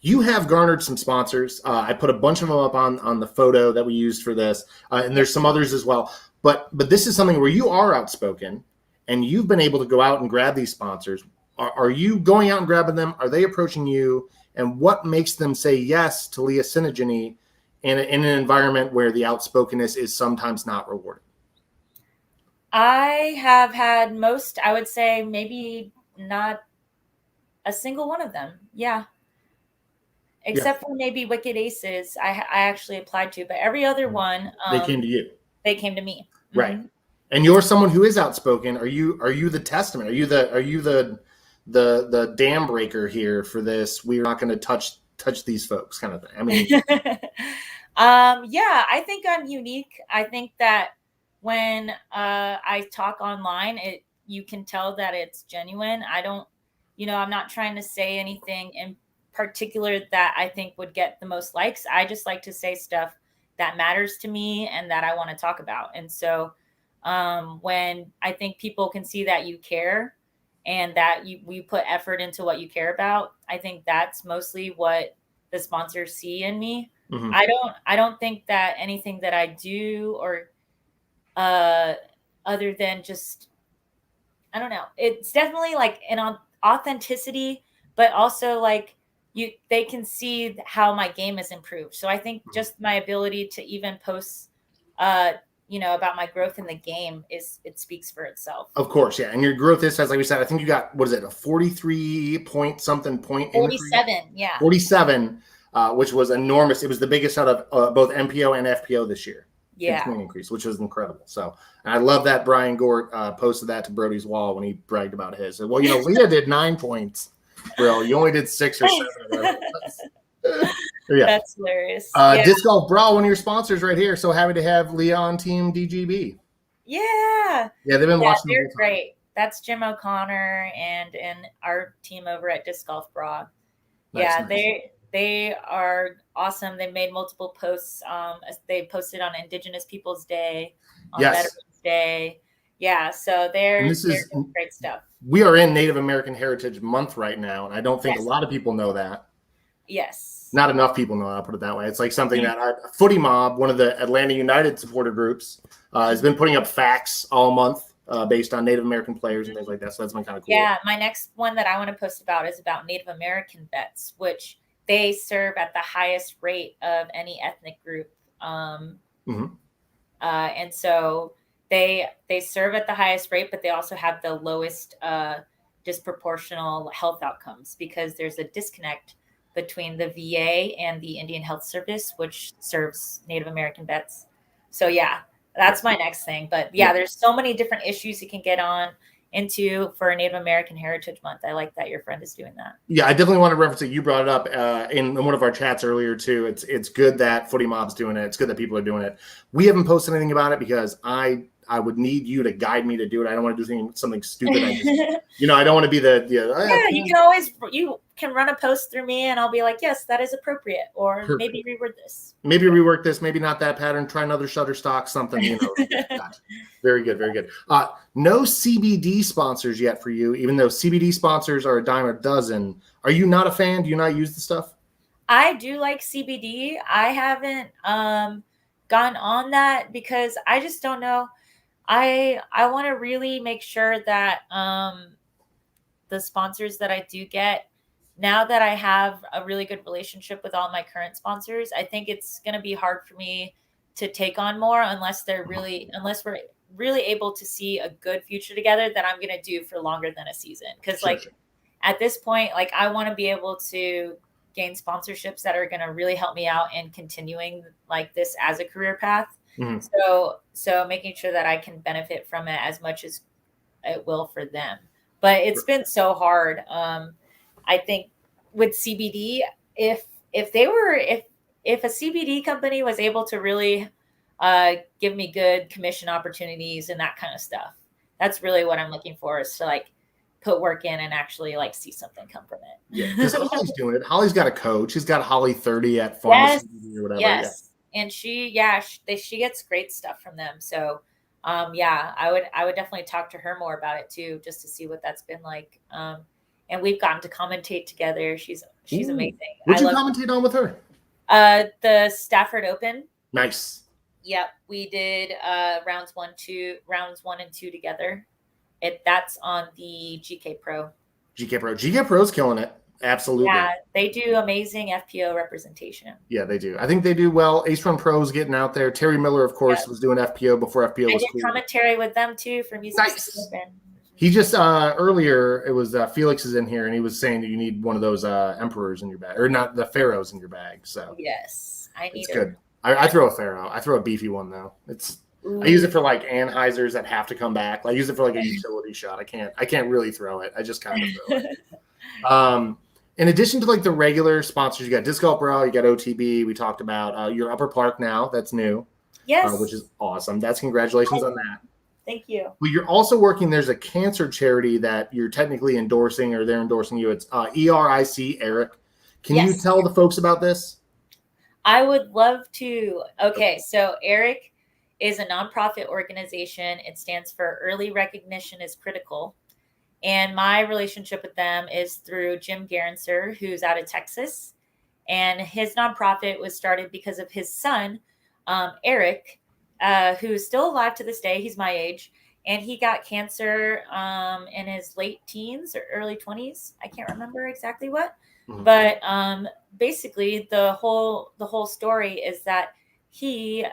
you have garnered some sponsors. I put a bunch of them up on the photo that we used for this, and there's some others as well. But this is something where you are outspoken, and you've been able to go out and grab these sponsors. Are you going out and grabbing them? Are they approaching you? And what makes them say yes to Leah Tsinajinnie in an environment where the outspokenness is sometimes not rewarded? I have had I would say maybe not a single one of them. Yeah. Except for maybe Wicked Aces, I actually applied to, but every other one, they came to you. They came to me. Right. Mm-hmm. And you're someone who is outspoken. Are you the testament? Are you the dam breaker here for this? We're not going to touch these folks kind of thing. I mean, I think I'm unique. I think that when I talk online, you can tell that it's genuine. I'm not trying to say anything in particular that I think would get the most likes. I just like to say stuff that matters to me and that I want to talk about. And so when I think people can see that you care and that we put effort into what you care about, I think that's mostly what the sponsors see in me. Mm-hmm. I don't think that anything that I do or other than just, I don't know, it's definitely like an authenticity, but also like they can see how my game has improved. So I think just my ability to even post about my growth in the game it speaks for itself. Of course, yeah. And your growth has, like we said, I think you got, what is it, a 43 point increase? 47, yeah. 47, which was enormous. It was the biggest out of both MPO and FPO this year. Yeah. Point increase, which was incredible. So I love that Brian Gort posted that to Brody's wall when he bragged about his. So, well, Leah did 9 points, bro. You only did 6 or 7. Yeah. That's hilarious. Disc Golf Bra, one of your sponsors right here. So happy to have Leah on Team DGB. Yeah, they've been watching. They're great. That's Jim O'Connor and our team over at Disc Golf Bra. Nice. They are awesome. They made multiple posts. They posted on Indigenous Peoples Day, on Veterans Day. Yeah, so they're doing great stuff. We are in Native American Heritage Month right now, and I don't think a lot of people know that. Yes. Not enough people know, I'll put it that way. It's like something that our Footy Mob, one of the Atlanta United supporter groups, has been putting up facts all month based on Native American players and things like that. So that's been kind of cool. Yeah, my next one that I want to post about is about Native American vets, which they serve at the highest rate of any ethnic group. And so they serve at the highest rate, but they also have the lowest disproportional health outcomes because there's a disconnect between the VA and the Indian Health Service, which serves Native American vets. So yeah, that's my next thing. But yeah, there's so many different issues you can get on into for Native American Heritage Month. I like that your friend is doing that. Yeah, I definitely want to reference it. You brought it up in one of our chats earlier too. It's good that Footy Mob's doing it. It's good that people are doing it. We haven't posted anything about it because I would need you to guide me to do it. I don't want to do something stupid. I don't want to be you can run a post through me and I'll be like, yes, that is appropriate. Or perfect. Maybe reword this. Maybe rework this. Maybe not that pattern. Try another Shutterstock, something, Very good. Very good. No CBD sponsors yet for you, even though CBD sponsors are a dime a dozen. Are you not a fan? Do you not use the stuff? I do like CBD. I haven't gone on that because I just don't know. I want to really make sure that the sponsors that I do get, now that I have a really good relationship with all my current sponsors, I think it's going to be hard for me to take on more unless we're really able to see a good future together that I'm going to do for longer than a season. Because at this point, I want to be able to gain sponsorships that are going to really help me out in continuing this as a career path. Mm-hmm. So making sure that I can benefit from it as much as it will for them. But it's been so hard. I think with CBD, if a CBD company was able to really give me good commission opportunities and that kind of stuff, that's really what I'm looking for, is to put work in and actually see something come from it. Yeah, because Holly's doing it. Holly's got a coach. She's got Holly 30 at Pharmacy or whatever. Yes. Yeah. And she gets great stuff from them. So, I would definitely talk to her more about it too, just to see what that's been like. And we've gotten to commentate together. She's amazing. What'd you commentate on with her? The Stafford Open. Nice. Yep, we did rounds 1 and 2 together. That's on the GK Pro. GK Pro's killing it. Absolutely. Yeah, they do amazing FPO representation. Yeah, they do. I think they do well. Ace Run Pro's getting out there. Terry Miller, of course, was doing FPO before FPO was cool. I did commentary with them too for Music. Nice. He just earlier, it was Felix is in here, and he was saying that you need one of those emperors in your bag, or not the pharaohs in your bag. So yes, I need it. It's good. I throw a pharaoh. I throw a beefy one though. I use it for Anheisers that have to come back. I use it for a utility shot. I can't really throw it. I just kind of throw it. In addition to the regular sponsors, you got Disc Golf Bro, you got OTB. We talked about your Upper Park now. That's new. Yes. Which is awesome. That's congratulations on that. Thank you. Well, you're also working. There's a cancer charity that you're technically endorsing, or they're endorsing you. It's ERIC, Eric. Can you tell the folks about this? I would love to. Okay, so Eric is a nonprofit organization. It stands for Early Recognition is Critical. And my relationship with them is through Jim Garanser, who's out of Texas. And his nonprofit was started because of his son, Eric, who's still alive to this day. He's my age. And he got cancer in his late teens or early 20s. I can't remember exactly what. Mm-hmm. But basically, the whole story is that he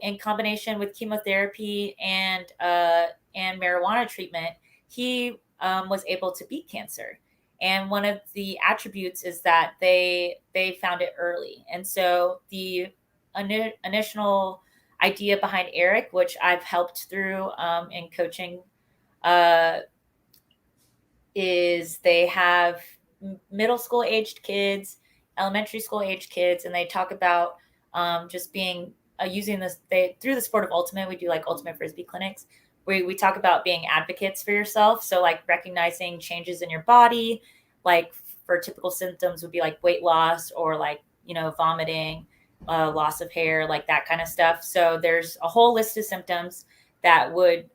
in combination with chemotherapy and marijuana treatment, he was able to beat cancer. And one of the attributes is that they found it early. And so the initial idea behind Eric, which I've helped through in coaching, is they have middle school aged kids, elementary school aged kids, and they talk about just being using this through the sport of ultimate. We do like ultimate frisbee clinics. We talk about being advocates for yourself. So like recognizing changes in your body, like for typical symptoms would be like weight loss or like, vomiting, loss of hair, like that kind of stuff. So there's a whole list of symptoms that would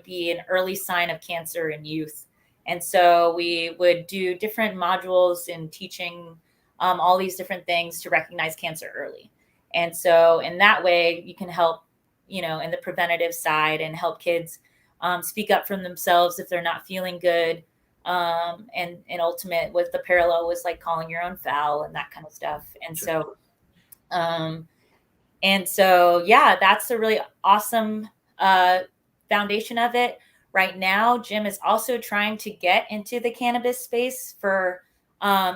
be an early sign of cancer in youth. And so we would do different modules in teaching all these different things to recognize cancer early. And so in that way, you can help, in the preventative side and help kids speak up for themselves if they're not feeling good. And ultimate with the parallel was like calling your own foul and that kind of stuff. And so, yeah, that's a really awesome foundation of it. Right now, Jim is also trying to get into the cannabis space for,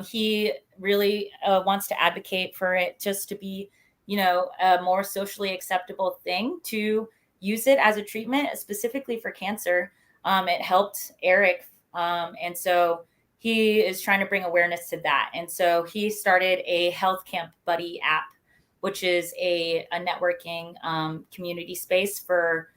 he really wants to advocate for it just to be, a more socially acceptable thing to use it as a treatment, specifically for cancer. It helped Eric. And so he is trying to bring awareness to that. And so he started a Health Camp Buddy app, which is a networking community space for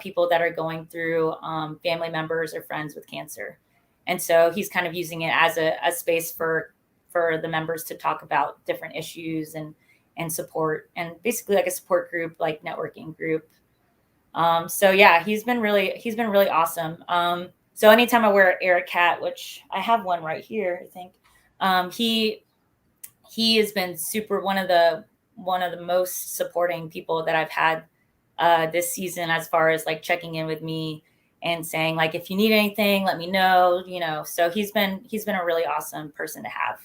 people that are going through family members or friends with cancer. And so he's kind of using it as a space for the members to talk about different issues and support, and basically like a support group, like networking group. So yeah, he's been really awesome. So anytime I wear an Eric hat, which I have one right here, I think, he has been one of the most supporting people that I've had this season, as far as like checking in with me and saying like, if you need anything, let me know, so he's been a really awesome person to have.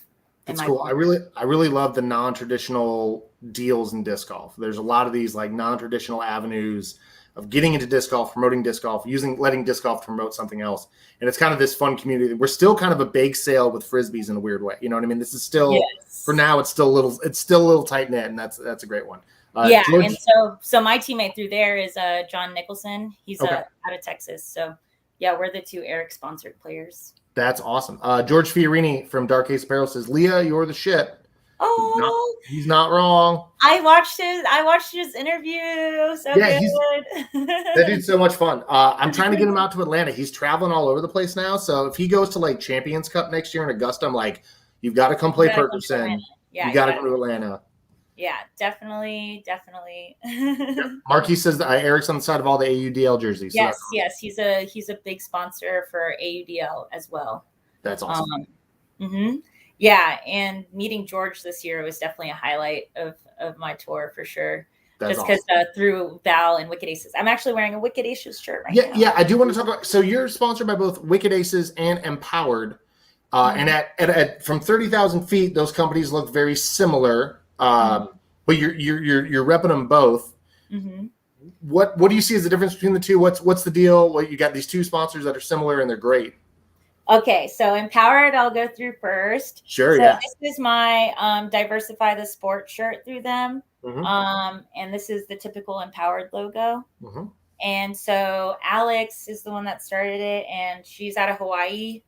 That's cool. I really love the non-traditional deals in disc golf. There's a lot of these like non-traditional avenues of getting into disc golf, promoting disc golf, letting disc golf promote something else. And it's kind of this fun community. We're still kind of a bake sale with Frisbees in a weird way. You know what I mean? This is still, yes. For now, it's still a little tight knit, and that's a great one. Yeah. George, and so my teammate through there is John Nicholson. He's out of Texas. So yeah, we're the two Eric sponsored players. That's awesome. George Fiorini from Dark Ace Apparel says, Leah, you're the shit. Oh, he's not wrong. I watched his interview. So good. That dude's so much fun. I'm trying to get him out to Atlanta. He's traveling all over the place now. So if he goes to like Champions Cup next year in Augusta, I'm like, you've got to come play Ferguson. You got to come to Atlanta. Yeah, definitely. Marquis says that Eric's on the side of all the AUDL jerseys. Yes, so yes, he's a big sponsor for AUDL as well. That's awesome. Yeah, and meeting George this year was definitely a highlight of my tour for sure. That's just because awesome. Through Val and Wicked Aces, I'm actually wearing a Wicked Aces shirt right now. Yeah, I do want to talk about. So you're sponsored by both Wicked Aces and Empowered, and at from 30,000 feet, those companies look very similar. But you're repping them both. Mm-hmm. What do you see as the difference between the two? What's the deal? Well, you got these two sponsors that are similar and they're great. Okay, so Empowered, I'll go through first. Sure, so yeah. This is my Diversify the Sport shirt through them. Mm-hmm. And this is the typical Empowered logo. Mm-hmm. And so Alex is the one that started it, and she's out of Hawaii.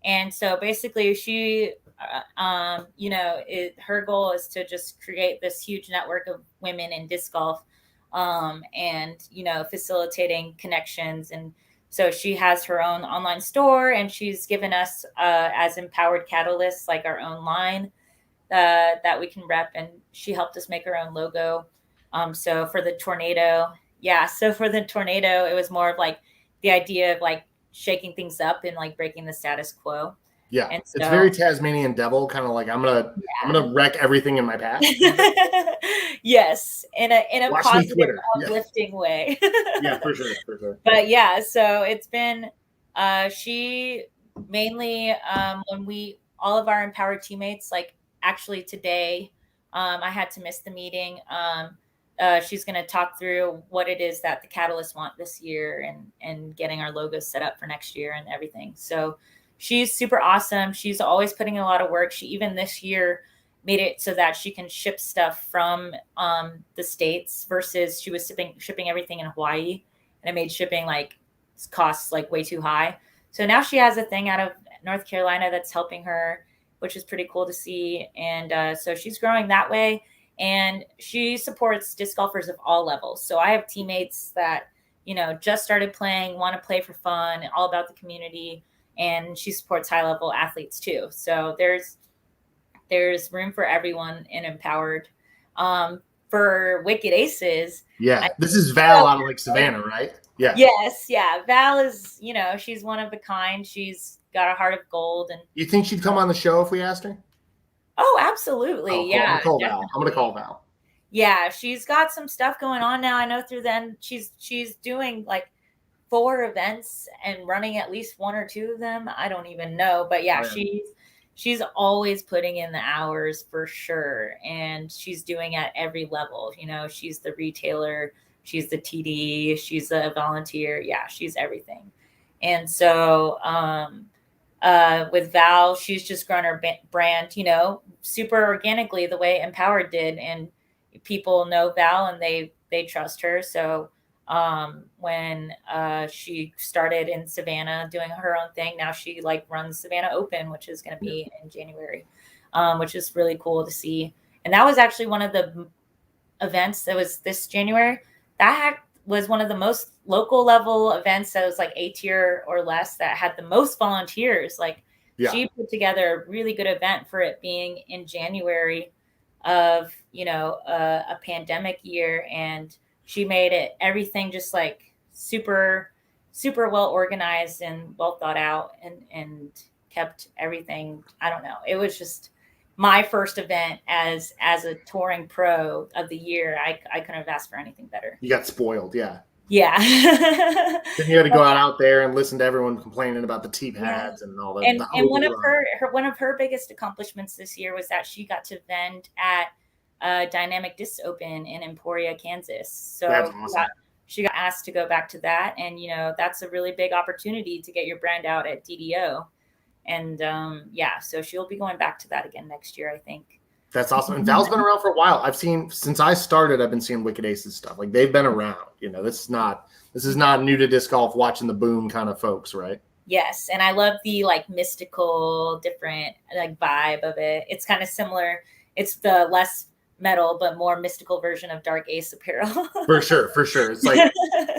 And so basically she, her goal is to just create this huge network of women in disc golf, and, facilitating connections. And so she has her own online store, and she's given us, as Empowered Catalysts, like our own line that we can rep. And she helped us make her own logo. So for the tornado, it was more of like the idea of like shaking things up and like breaking the status quo. Yeah, and so, it's very Tasmanian devil, kind of like I'm gonna wreck everything in my path. Yes, in a positive, uplifting way. Yeah, for sure. But yeah, so it's been she mainly when all of our Empowered teammates, like actually today, I had to miss the meeting. she's going to talk through what it is that the Catalysts want this year and getting our logos set up for next year and everything. So she's super awesome. She's always putting in a lot of work. She even this year made it so that she can ship stuff from the States versus she was shipping everything in Hawaii, and it made shipping like costs like way too high. So now she has a thing out of North Carolina that's helping her, which is pretty cool to see. And so she's growing that way. And she supports disc golfers of all levels. So I have teammates that, just started playing, want to play for fun, all about the community. And she supports high level athletes too. So there's room for everyone in Empowered. For Wicked Aces. Yeah. This is Val out of like Savannah, right? Yeah. Yes. Yeah. Val is, she's one of a kind. She's got a heart of gold. And you think she'd come on the show if we asked her? Oh, absolutely. Oh, cool. Yeah. I'm going to call Val. Yeah. She's got some stuff going on now. I know through then she's doing like 4 events and running at least 1 or 2 of them. I don't even know, but yeah, she's always putting in the hours for sure. And she's doing at every level. She's the retailer, she's the TD, she's a volunteer. Yeah. She's everything. And so, with Val, she's just grown her brand, super organically the way Empowered did. And people know Val and they trust her. So when she started in Savannah doing her own thing, now she like runs Savannah Open, which is going to be in January, which is really cool to see. And that was actually one of the events that was this January. That was one of the most local level events that was like A tier or less that had the most volunteers. Like she put together a really good event for it being in January of, a pandemic year. And she made it everything just like super, super well organized and well thought out and kept everything. I don't know. It was just my first event as a touring pro of the year. I couldn't have asked for anything better. You got spoiled. Yeah. Yeah. Then you had to go out there and listen to everyone complaining about the tee pads and all that. And one of her biggest accomplishments this year was that she got to vend at Dynamic Disc Open in Emporia, Kansas. So that's awesome. She got asked to go back to that. And, that's a really big opportunity to get your brand out at DDO. And so she'll be going back to that again next year, I think. That's awesome. And Val's been around for a while. I've seen since I started, I've been seeing Wicked Aces stuff. Like they've been around. This is not new to disc golf, watching the boom kind of folks, right? Yes. And I love the like mystical, different like vibe of it. It's kind of similar. It's the less metal but more mystical version of Dark Ace apparel. For sure. It's like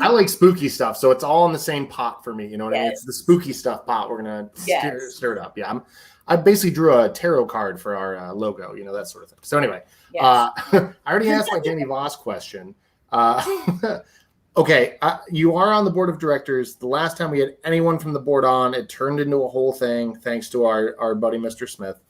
I like spooky stuff, so it's all in the same pot for me. You know what I mean? It's the spooky stuff pot. We're gonna stir it up. Yeah, I basically drew a tarot card for our logo. That sort of thing. So anyway, I already asked my Danny Voss question. Okay, you are on the board of directors. The last time we had anyone from the board on, it turned into a whole thing thanks to our buddy Mr. Smith.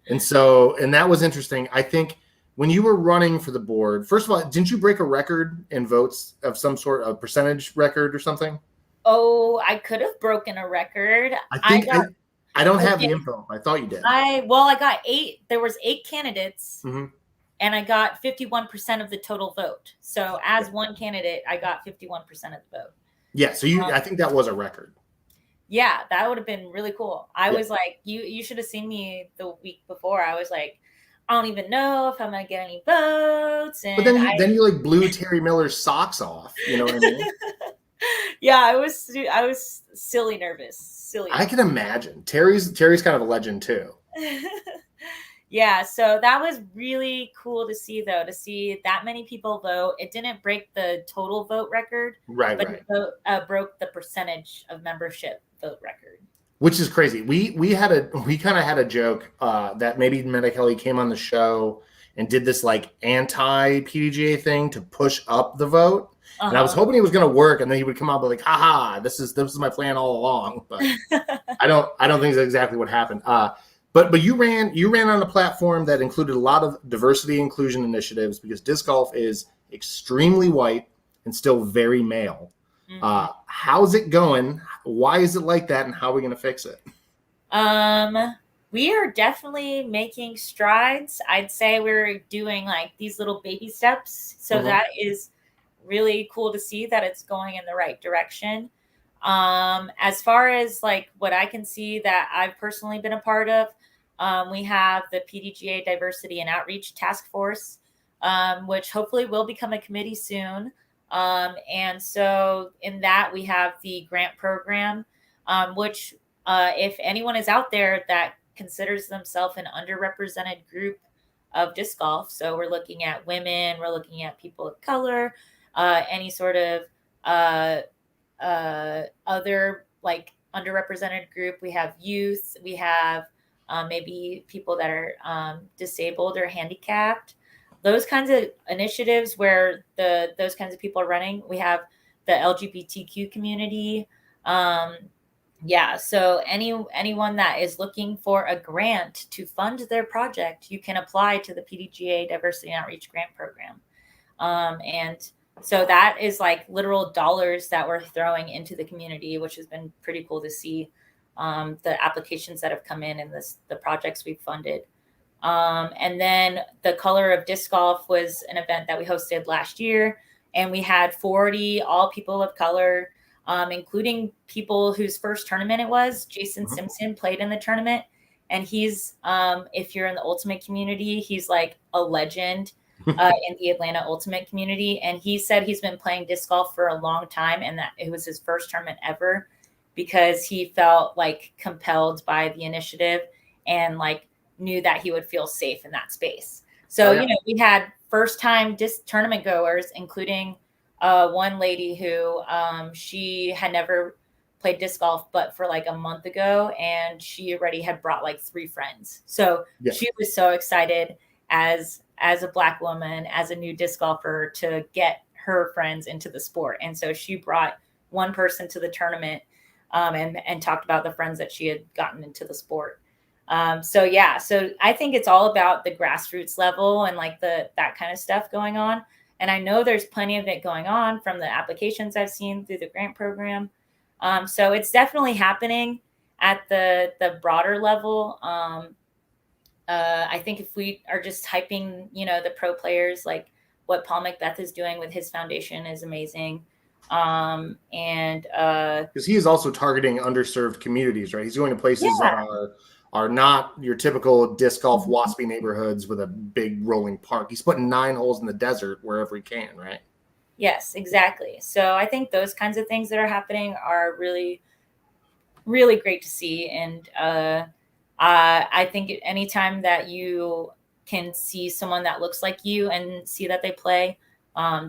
And that was interesting. I think when you were running for the board, first of all, didn't you break a record in votes of some sort of percentage record or something? Oh, I could have broken a record. I don't have the info. I thought you did. I got 8. There was 8 candidates, and I got 51% of the total vote. So as one candidate, I got 51% of the vote. Yeah. So I think that was a record. Yeah, that would have been really cool. I was like, you should have seen me the week before. I was like, I don't even know if I'm gonna get any votes. And but then you like blew Terry Miller's socks off. You know what I mean? Yeah, I was silly nervous. I can imagine. Terry's kind of a legend too. Yeah, so that was really cool to see, though, to see that many people vote. It didn't break the total vote record, but it broke the percentage of membership vote record. Which is crazy. We kind of had a joke that maybe Meta Kelly came on the show and did this like anti PDGA thing to push up the vote. And I was hoping he was going to work, and then he would come out and be like, "Haha, this is my plan all along." But I don't think that's exactly what happened. But you ran on a platform that included a lot of diversity inclusion initiatives because disc golf is extremely white and still very male. How's it going? Why is it like that? And how are we going to fix it? We are definitely making strides. I'd say we're doing like these little baby steps. So that is really cool to see that it's going in the right direction. As far as like what I can see that I've personally been a part of, we have the PDGA Diversity and Outreach Task Force, which hopefully will become a committee soon. And so in that, we have the grant program, which if anyone is out there that considers themselves an underrepresented group of disc golf, so we're looking at women, we're looking at people of color, any sort of other like underrepresented group. We have youth, we have maybe people that are disabled or handicapped. Those kinds of initiatives where those kinds of people are running. We have the LGBTQ community. So anyone that is looking for a grant to fund their project, you can apply to the PDGA Diversity and Outreach Grant Program. And so that is like literal dollars that we're throwing into the community, which has been pretty cool to see, the applications that have come in and the projects we've funded. And then the Color of Disc Golf was an event that we hosted last year, and we had 40 all people of color, including people whose first tournament it was. Jason Simpson played in the tournament, and he's, if you're in the ultimate community, he's like a legend in the Atlanta ultimate community. And he said he's been playing disc golf for a long time, and that it was his first tournament ever because he felt like compelled by the initiative and like knew that he would feel safe in that space. So, we had first time disc tournament goers, including one lady who she had never played disc golf, but for like a month ago, and she already had brought like 3 friends. So she was so excited as a Black woman, as a new disc golfer, to get her friends into the sport. And so she brought one person to the tournament, and talked about the friends that she had gotten into the sport. So I think it's all about the grassroots level and like that kind of stuff going on. And I know there's plenty of it going on from the applications I've seen through the grant program. So it's definitely happening at the broader level. I think if we are just hyping, the pro players, like what Paul Macbeth is doing with his foundation is amazing. Because he is also targeting underserved communities, right? He's going to places that are not your typical disc golf waspy neighborhoods with a big rolling park. He's putting 9 holes in the desert wherever he can, right? Yes, exactly. So I think those kinds of things that are happening are really, really great to see. And I think anytime that you can see someone that looks like you and see that they play,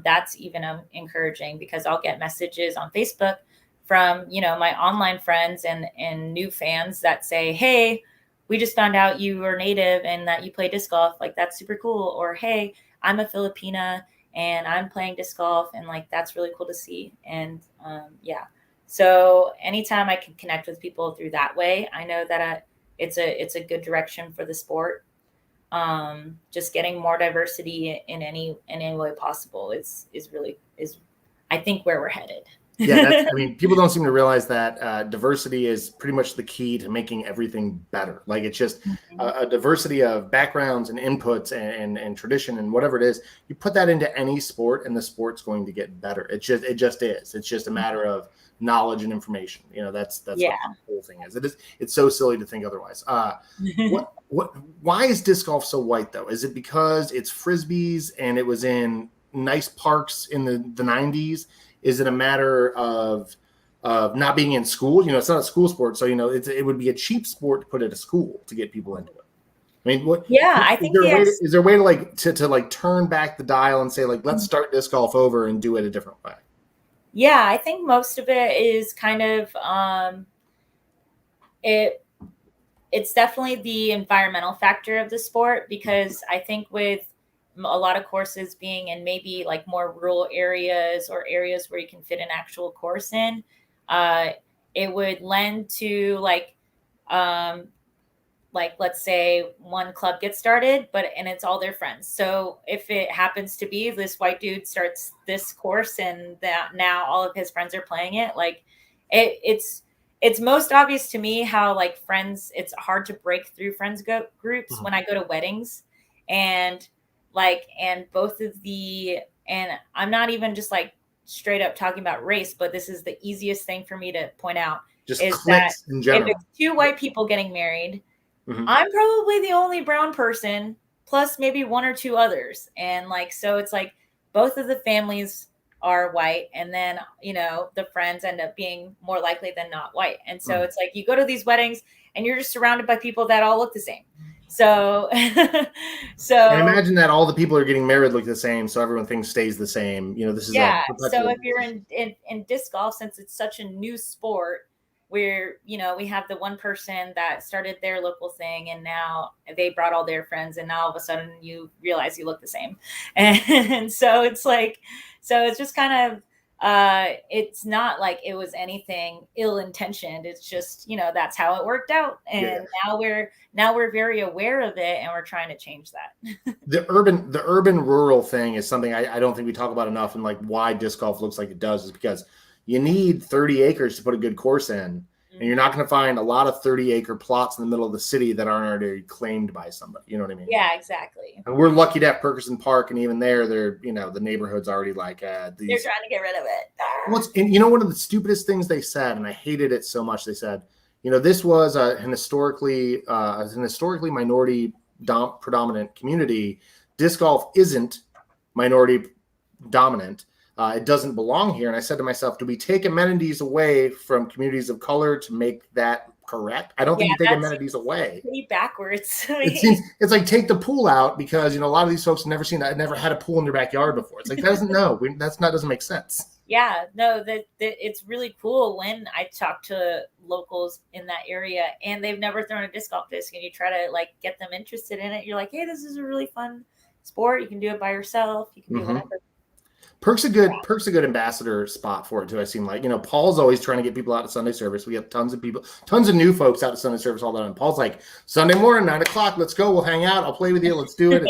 that's even encouraging, because I'll get messages on Facebook from, my online friends and new fans that say, hey, we just found out you were Native and that you play disc golf. Like, that's super cool. Or, hey, I'm a Filipina and I'm playing disc golf. And like, that's really cool to see. And so anytime I can connect with people through that way, I know that it's a good direction for the sport. Just getting more diversity in any way possible is I think where we're headed. People don't seem to realize that diversity is pretty much the key to making everything better. Like, it's just a diversity of backgrounds and inputs and tradition and whatever it is. You put that into any sport, and the sport's going to get better. It just is. It's just a matter of knowledge and information. That's what the whole thing is. It's so silly to think otherwise. Why is disc golf so white though? Is it because it's frisbees and it was in nice parks in the 90s? Is it a matter of not being in school? It's not a school sport, so it would be a cheap sport to put at a school to get people into it. I mean, what? Yeah, I think is there a way to turn back the dial and say, like, let's start disc golf over and do it a different way? Yeah, I think most of it is kind of it's definitely the environmental factor of the sport, because I think with a lot of courses being in maybe like more rural areas or areas where you can fit an actual course in, it would lend to like let's say one club gets started, and it's all their friends. So if it happens to be this white dude starts this course and that now all of his friends are playing it, like it's it's most obvious to me how like friends, it's hard to break through friends groups when I go to weddings, and both of the, and I'm not even just like straight up talking about race, but this is the easiest thing for me to point out, Just is that cliques in if general. it's two white people getting married, Mhm. I'm probably the only brown person, plus maybe one or two others. And like, so it's like both of the families are white. And then, the friends end up being more likely than not white. And so it's like you go to these weddings and you're just surrounded by people that all look the same. So, And imagine that all the people are getting married look the same, so everyone thinks stays the same. This is yeah. So if you're in disc golf, since it's such a new sport, where we have the one person that started their local thing, and now they brought all their friends, and now all of a sudden you realize you look the same, and so it's like, so it's just kind of it's not like it was anything ill-intentioned. It's just that's how it worked out, and now we're very aware of it, and we're trying to change that. The urban rural thing is something I don't think we talk about enough, and like why disc golf looks like it does is because you need 30 acres to put a good course in, and you're not going to find a lot of 30-acre plots in the middle of the city that aren't already claimed by somebody. You know what I mean? Yeah, exactly. And we're lucky to have Perkerson Park, and even there, they're the neighborhood's already like they're trying to get rid of it. And one of the stupidest things they said, and I hated it so much, they said, this was an historically minority predominant community. Disc golf isn't minority dominant. It doesn't belong here. And I said to myself, do we take amenities away from communities of color to make that correct? I don't think you take amenities away. Pretty backwards. It's like take the pool out because a lot of these folks have never had a pool in their backyard before. It's like doesn't make sense. Yeah, no, that it's really cool when I talk to locals in that area and they've never thrown a disc golf disc, and you try to like get them interested in it. You're like, hey, this is a really fun sport. You can do it by yourself. You can do whatever. Perk's a good ambassador spot for it too. I seem like Paul's always trying to get people out to Sunday service. We have tons of new folks out to Sunday service all the time. Paul's like, Sunday morning, 9:00, let's go. We'll hang out. I'll play with you. Let's do it.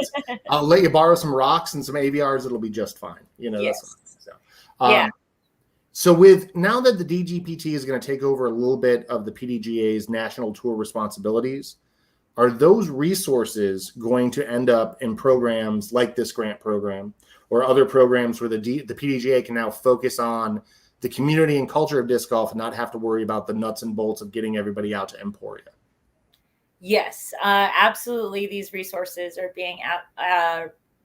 I'll let you borrow some rocks and some AVRs. It'll be just fine. Yes. So with now that the DGPT is going to take over a little bit of the PDGA's national tour responsibilities, are those resources going to end up in programs like this grant program or other programs where the PDGA can now focus on the community and culture of disc golf and not have to worry about the nuts and bolts of getting everybody out to Emporia? Yes, absolutely. These resources are being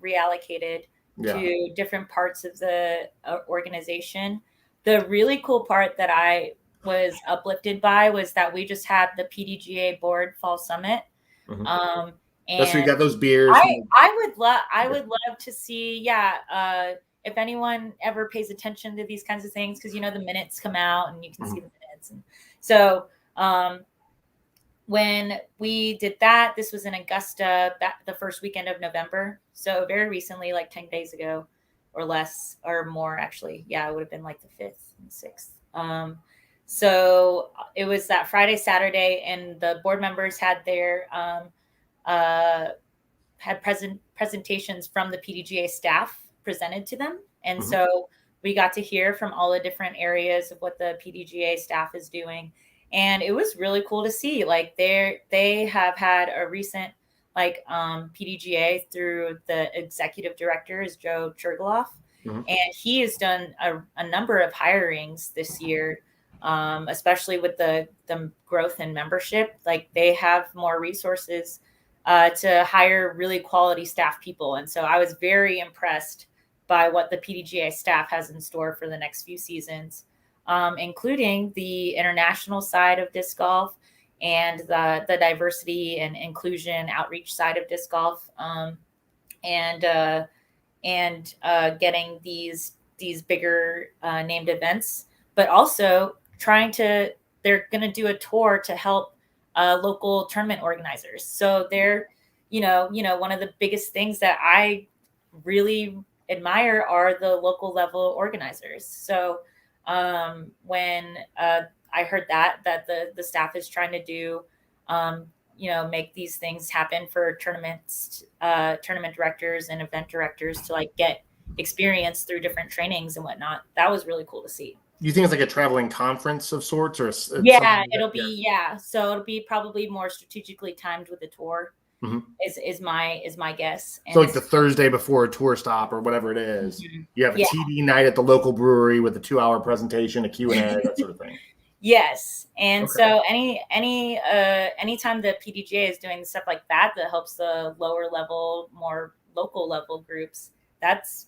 reallocated to different parts of the organization. The really cool part that I was uplifted by was that we just had the PDGA Board Fall Summit. And that's where you got those beers. I would love to see, if anyone ever pays attention to these kinds of things, because the minutes come out and you can see the minutes. And so when we did that, this was in Augusta, the first weekend of November. So very recently, like 10 days ago or less or more, actually. Yeah, it would have been like the 5th and 6th. So it was that Friday, Saturday, and the board members had their presentations from the PDGA staff presented to them. And so we got to hear from all the different areas of what the PDGA staff is doing. And it was really cool to see, like they have had a recent PDGA through the executive director is Joe Churgaloff. And he has done a number of hirings this year, especially with the growth in membership. Like they have more resources to hire really quality staff people. And so I was very impressed by what the PDGA staff has in store for the next few seasons, including the international side of disc golf and the diversity and inclusion outreach side of disc golf, and getting these bigger named events, but also they're going to do a tour to help local tournament organizers. So they're, one of the biggest things that I really admire are the local level organizers. So when I heard that the staff is trying to do, make these things happen for tournaments, tournament directors and event directors to like get experience through different trainings and whatnot. That was really cool to see. You think it's like a traveling conference of sorts, or Yeah, it'll be so it'll be probably more strategically timed with the tour. Mm-hmm. Is my guess. And so like the Thursday before a tour stop or whatever it is, you have a TD night at the local brewery with a 2-hour presentation, a Q&A, that sort of thing. Yes. And so anytime the PDGA is doing stuff like that helps the lower level, more local level groups, that's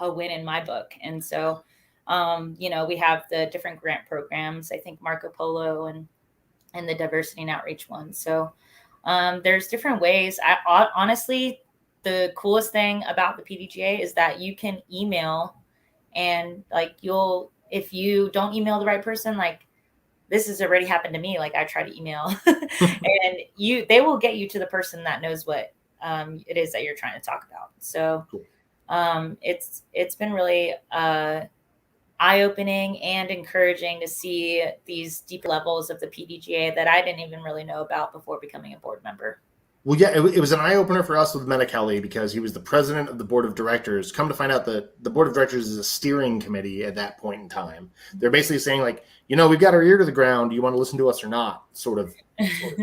a win in my book. And so, we have the different grant programs, I think Marco Polo and the diversity and outreach one. So there's different ways. Honestly, the coolest thing about the PDGA is that you can email, and like if you don't email the right person, like this has already happened to me. Like I try to email and they will get you to the person that knows what it is that you're trying to talk about. So it's been really eye-opening and encouraging to see these deep levels of the PDGA that I didn't even really know about before becoming a board member. Well, yeah, it was an eye-opener for us with Menichelli because he was the president of the board of directors. Come to find out that the board of directors is a steering committee at that point in time. They're basically saying, like, we've got our ear to the ground. Do you want to listen to us or not? Sort of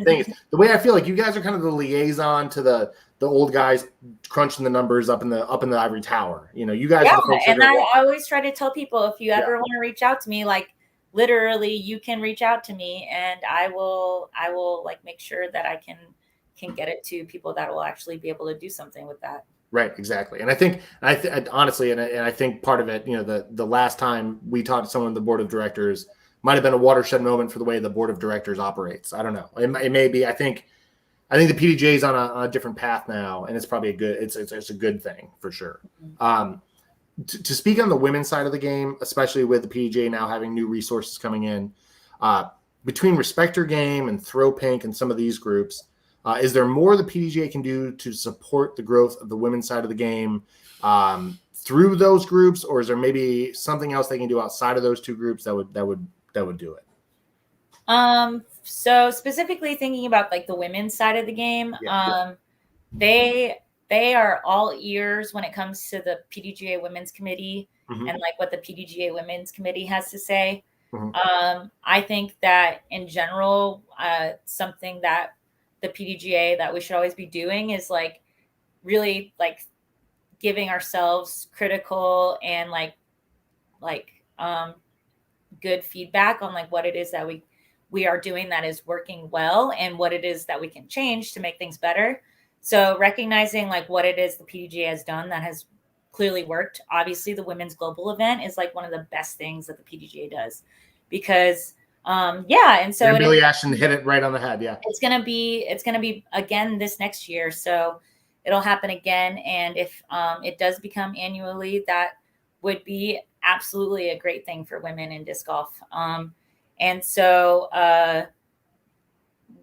thing. The way I feel like you guys are kind of the liaison to the old guys crunching the numbers up in the ivory tower. You guys are the folks and I always try to tell people, if you ever want to reach out to me, like literally you can reach out to me and I will like make sure that I can get it to people that will actually be able to do something with that. Right, exactly. And I think, honestly, and I think part of it, the last time we talked to someone in the board of directors might have been a watershed moment for the way the board of directors operates. I don't know. It may be. I think the PDGA is on a different path now, and it's probably it's a good thing for sure. Mm-hmm. To speak on the women's side of the game, especially with the PDGA now having new resources coming in, between Respect Your Game and Throw Pink and some of these groups, is there more the PDGA can do to support the growth of the women's side of the game through those groups, or is there maybe something else they can do outside of those two groups that would do it? So specifically thinking about like the women's side of the game, they are all ears when it comes to the PDGA Women's Committee and like what the PDGA Women's Committee has to say. I think that in general, something that the PDGA that we should always be doing is like really like giving ourselves critical and like good feedback on like what it is that we are doing that is working well and what it is that we can change to make things better. So recognizing like what it is the PDGA has done that has clearly worked. Obviously the women's global event is like one of the best things that the PDGA does because and so Billy Ashton hit it right on the head. Yeah, it's gonna be again this next year, so it'll happen again. And if it does become annually, that would be absolutely a great thing for women in disc golf. And so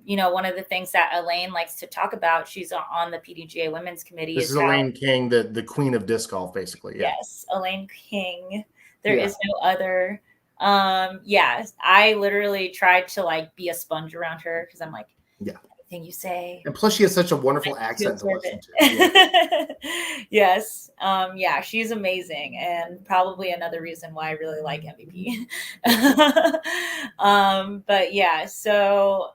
one of the things that Elaine likes to talk about, she's on the PDGA Women's Committee. This is Elaine King, the queen of disc golf, basically. Yeah. Yes, Elaine King. There is no other. I literally tried to like be a sponge around her because I'm like, anything you say. And plus she has such a wonderful accent to listen to. Yes. She's amazing and probably another reason why I really like MVP. So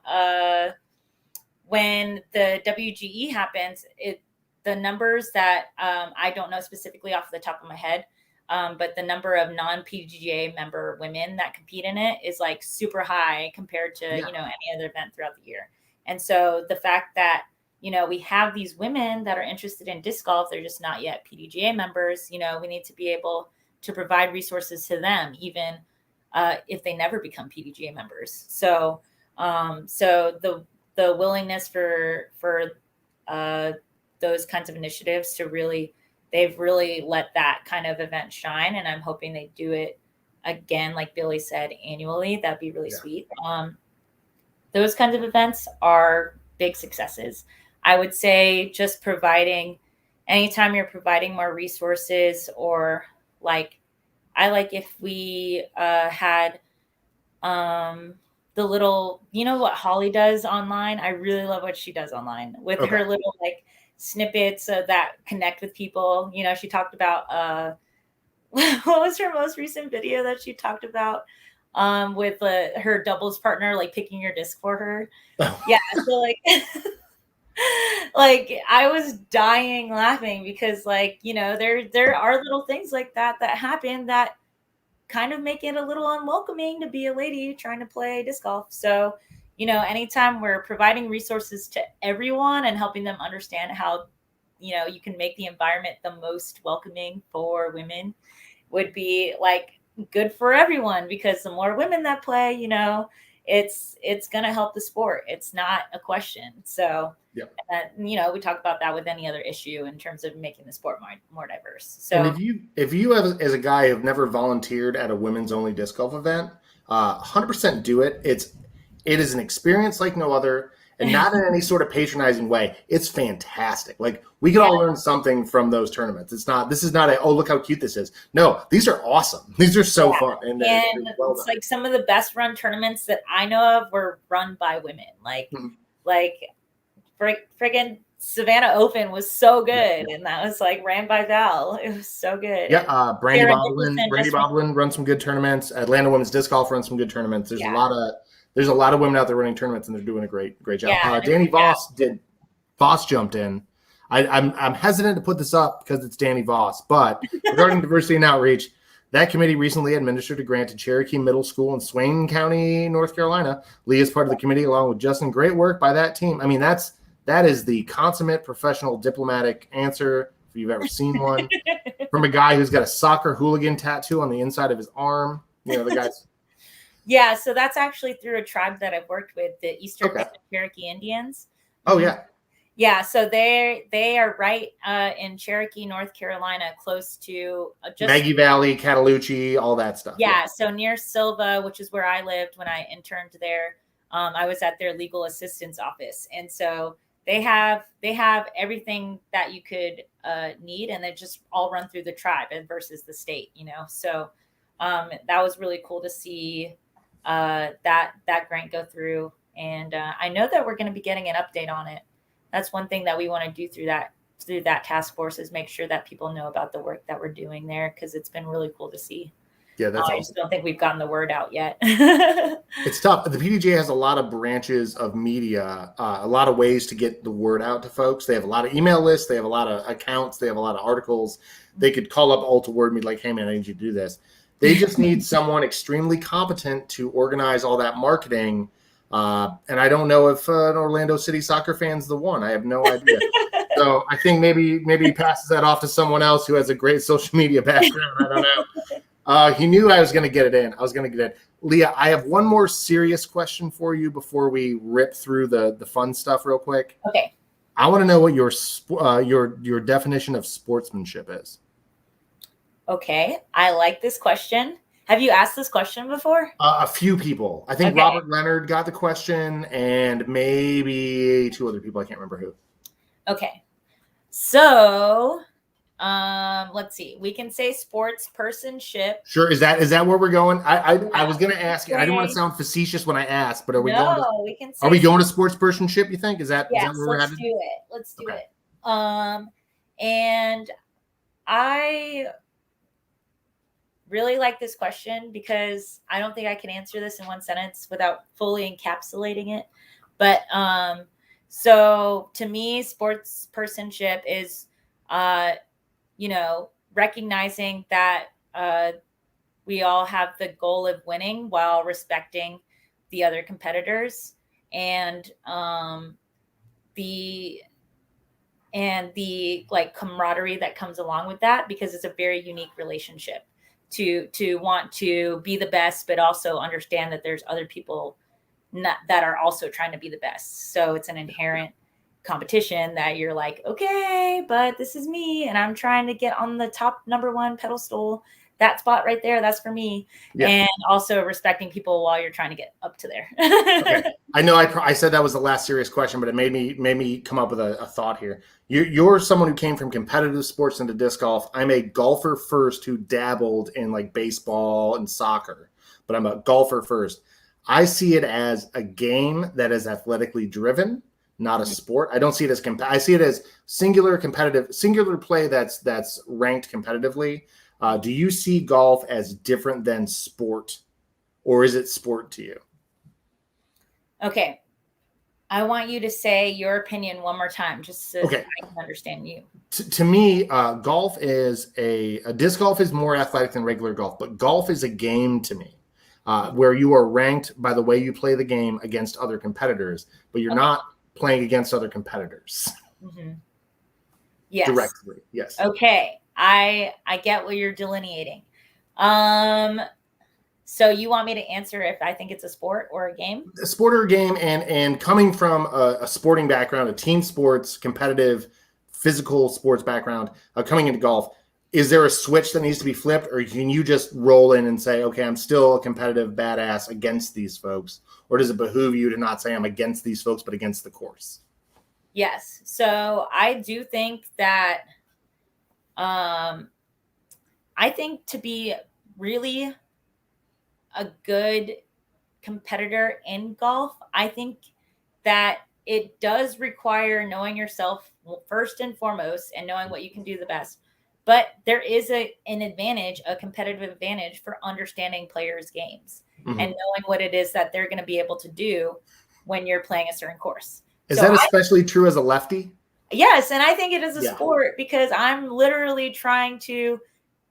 when the WGE happens, the numbers that I don't know specifically off the top of my head, but the number of non-PDGA member women that compete in it is like super high compared to, any other event throughout the year. And so the fact that, we have these women that are interested in disc golf, they're just not yet PDGA members, we need to be able to provide resources to them, even if they never become PDGA members. So the willingness for those kinds of initiatives to they've really let that kind of event shine. And I'm hoping they do it again, like Billy said, annually. That'd be really sweet. Those kinds of events are big successes. I would say just anytime you're providing more resources, or like, I like if we had the little, what Holly does online. I really love what she does online with her little like snippets that connect with people. She talked about what was her most recent video that she talked about with her doubles partner, like picking your disc for her? Oh. Yeah. So like, like I was dying laughing because like, there are little things like that happen that kind of make it a little unwelcoming to be a lady trying to play disc golf. So, anytime we're providing resources to everyone and helping them understand how, you can make the environment the most welcoming for women would be like good for everyone, because the more women that play, it's going to help the sport. It's not a question. So, yep. we talk about that with any other issue in terms of making the sport more diverse. So, and if you have, as a guy, have never volunteered at a women's only disc golf event, 100% do it. It is an experience like no other, and not in any sort of patronizing way. It's fantastic. Like, we can all learn something from those tournaments. This is not a, oh, look how cute this is. No, these are awesome. These are so fun. And it's like some of the best run tournaments that I know of were run by women. Like, friggin' Savannah Open was so good, and that was like ran by Val. It was so good. Yeah, Brandy Boblin runs some good tournaments. Atlanta Women's Disc Golf runs some good tournaments. There's a lot of women out there running tournaments, and they're doing a great job. Yeah, Danny Voss jumped in. I'm hesitant to put this up because it's Danny Voss, but regarding diversity and outreach, that committee recently administered a grant to Cherokee Middle School in Swain County, North Carolina. Leah is part of the committee along with Justin. Great work by that team. I mean, that is the consummate professional diplomatic answer if you've ever seen one, from a guy who's got a soccer hooligan tattoo on the inside of his arm. The guy's. Yeah, so that's actually through a tribe that I've worked with, the Eastern Cherokee Indians. Oh, yeah. Yeah, so they are right in Cherokee, North Carolina, close to just Maggie Valley, Cataloochee, all that stuff. Yeah, so near Silva, which is where I lived when I interned there. I was at their legal assistance office, and so they have everything that you could need, and they just all run through the tribe versus the state. So that was really cool to see that grant go through, and I know that we're going to be getting an update on it. That's one thing that we want to do through that task force, is make sure that people know about the work that we're doing there, because it's been really cool to see. Yeah, that's awesome. I just don't think we've gotten the word out yet. It's tough. The PDGA has a lot of branches of media, a lot of ways to get the word out to folks. They have a lot of email lists. They have a lot of accounts. They have a lot of articles. They could call up Alta Word and be like, hey, man, I need you to do this. They just need someone extremely competent to organize all that marketing. And I don't know if an Orlando City Soccer fan's the one. I have no idea. So I think maybe he passes that off to someone else who has a great social media background. I don't know. He knew I was going to get it in. Leah, I have one more serious question for you before we rip through the fun stuff real quick. Okay. I want to know what your definition of sportsmanship is. Okay. I like this question. Have you asked this question before? A few people. I think Robert Leonard got the question, and maybe two other people. I can't remember who. Okay. So, let's see. We can say sportspersonship. Sure. Is that where we're going? I was going to ask you. I didn't want to sound facetious when I asked, but are we going to? We can say. Are we going to sportspersonship? You think? Is that where we're headed? Let's do it. And I really like this question because I don't think I can answer this in one sentence without fully encapsulating it. But so to me, sportspersonship is, recognizing that we all have the goal of winning while respecting the other competitors, and the like camaraderie that comes along with that, because it's a very unique relationship to want to be the best, but also understand that there's other people that are also trying to be the best. So it's an inherent competition that you're like, okay, but this is me, and I'm trying to get on the top number one pedestal. That spot right there, that's for me. Yeah. And also respecting people while you're trying to get up to there. Okay. I know I said that was the last serious question, but it made me come up with a thought here. You're someone who came from competitive sports into disc golf. I'm a golfer first who dabbled in like baseball and soccer, but I'm a golfer first. I see it as a game that is athletically driven, not a sport. I don't see it as I see it as singular play that's ranked competitively. Do you see golf as different than sport, or is it sport to you? Okay. I want you to say your opinion one more time, just so Okay. I can understand you. To me, golf is a disc golf is more athletic than regular golf, but golf is a game to me, where you are ranked by the way you play the game against other competitors, but you're not playing against other competitors. Mm-hmm. Yes. Directly. Yes. Okay. I get what you're delineating. So you want me to answer if I think it's a sport or a game? A sport or a game, and coming from a sporting background, a team sports, competitive, physical sports background, coming into golf, is there a switch that needs to be flipped, or can you just roll in and say, okay, I'm still a competitive badass against these folks? Or does it behoove you to not say I'm against these folks, but against the course? Yes. So I do think that I think to be really a good competitor in golf, I think that it does require knowing yourself first and foremost and knowing what you can do the best. But there is an advantage, a competitive advantage for understanding players' games and knowing what it is that they're going to be able to do when you're playing a certain course. Is that especially true as a lefty? Yes, and I think it is a sport because I'm literally trying to,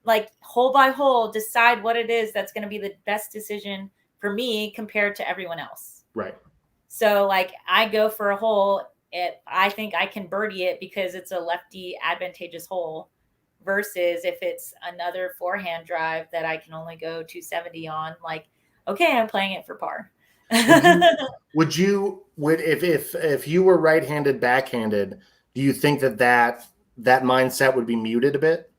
like, hole by hole, decide what it is that's going to be the best decision for me compared to everyone else. Right. So, like, I go for a hole. I think I can birdie it because it's a lefty advantageous hole versus if it's another forehand drive that I can only go 270 on, like, okay, I'm playing it for par. Would you if you were right-handed, backhanded, do you think that mindset would be muted a bit?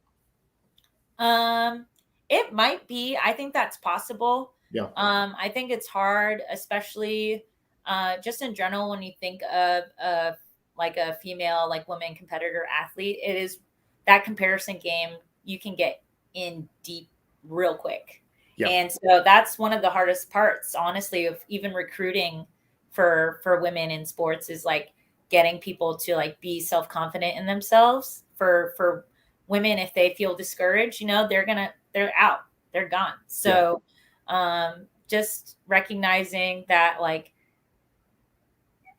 It might be. I think that's possible. Yeah. I think it's hard, especially just in general when you think of like a female, like woman competitor athlete. It is that comparison game you can get in deep real quick. Yeah. And so that's one of the hardest parts, honestly, of even recruiting for women in sports is like getting people to like be self-confident in themselves. For women, if they feel discouraged, you know, they're out, they're gone. So just recognizing that, like,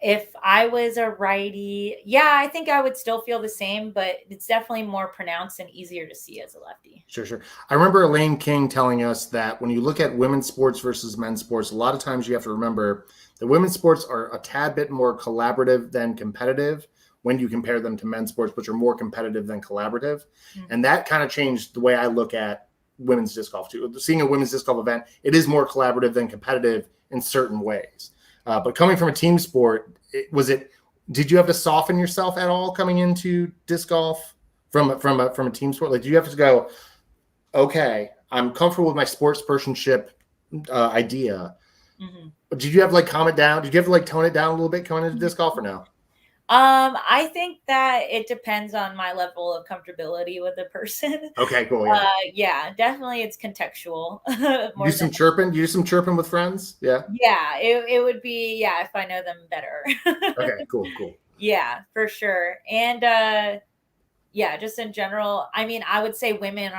if I was a righty, I think I would still feel the same, but it's definitely more pronounced and easier to see as a lefty. Sure. I remember Elaine King telling us that when you look at women's sports versus men's sports, a lot of times you have to remember that women's sports are a tad bit more collaborative than competitive when you compare them to men's sports, which are more competitive than collaborative. Mm-hmm. And that kind of changed the way I look at women's disc golf too. Seeing a women's disc golf event, it is more collaborative than competitive in certain ways. But coming from a team sport, did you have to soften yourself at all coming into disc golf from a team sport? Like, do you have to go, okay, I'm comfortable with my sports personship idea. Mm-hmm. But did you have to like calm it down? Did you have to like tone it down a little bit coming into disc golf or no? I think that it depends on my level of comfortability with the person. Okay, cool. Yeah, definitely it's contextual. Do some chirping? Do you do some chirping with friends? Yeah. Yeah, it would be, if I know them better. Okay, cool. Yeah, for sure. And just in general, I mean, I would say women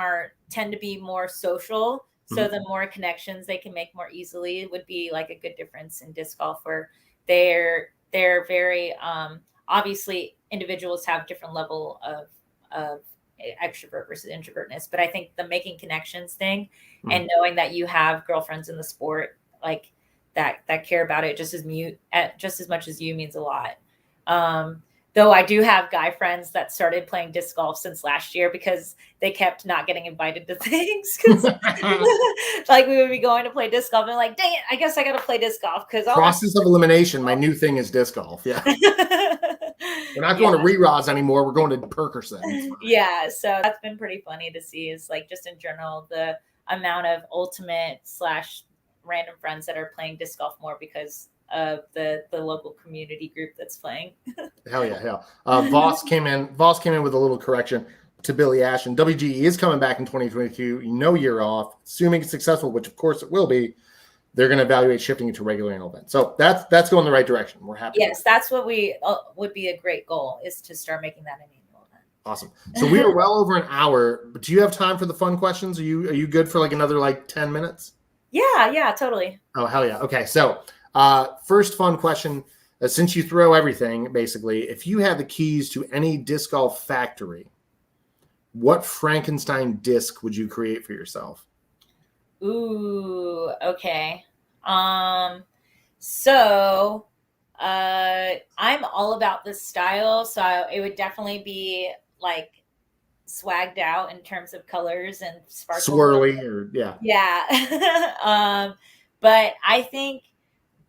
tend to be more social. So the more connections they can make more easily would be like a good difference in disc golf, where they're very obviously individuals have different level of extrovert versus introvertness, but I think the making connections thing and knowing that you have girlfriends in the sport like that care about it just as much as you means a lot. Though I do have guy friends that started playing disc golf since last year because they kept not getting invited to things. Like we would be going to play disc golf and like, dang it, I guess I got to play disc golf because process of elimination. My new thing is disc golf. Yeah, we're not going to re-rods anymore. We're going to Perkerson. Yeah, so that's been pretty funny to see. Is like just in general the amount of ultimate / random friends that are playing disc golf more because of the local community group that's playing. Hell yeah. Voss came in with a little correction to Billy Ashton. WGE is coming back in 2022. Year off, assuming it's successful, which of course it will be. They're going to evaluate shifting it to regular annual event. So that's going the right direction. We're happy. Yes, that's what we would be a great goal is to start making that an annual event. Awesome. So we are well over an hour, but do you have time for the fun questions? Are you good for like another like 10 minutes? Yeah, totally. Oh, hell yeah. Okay. So first fun question, since you throw everything, basically, if you had the keys to any disc golf factory, what Frankenstein disc would you create for yourself? Ooh, okay. So I'm all about this style, so it would definitely be like swagged out in terms of colors and sparkle. Swirly or yeah. Yeah. But I think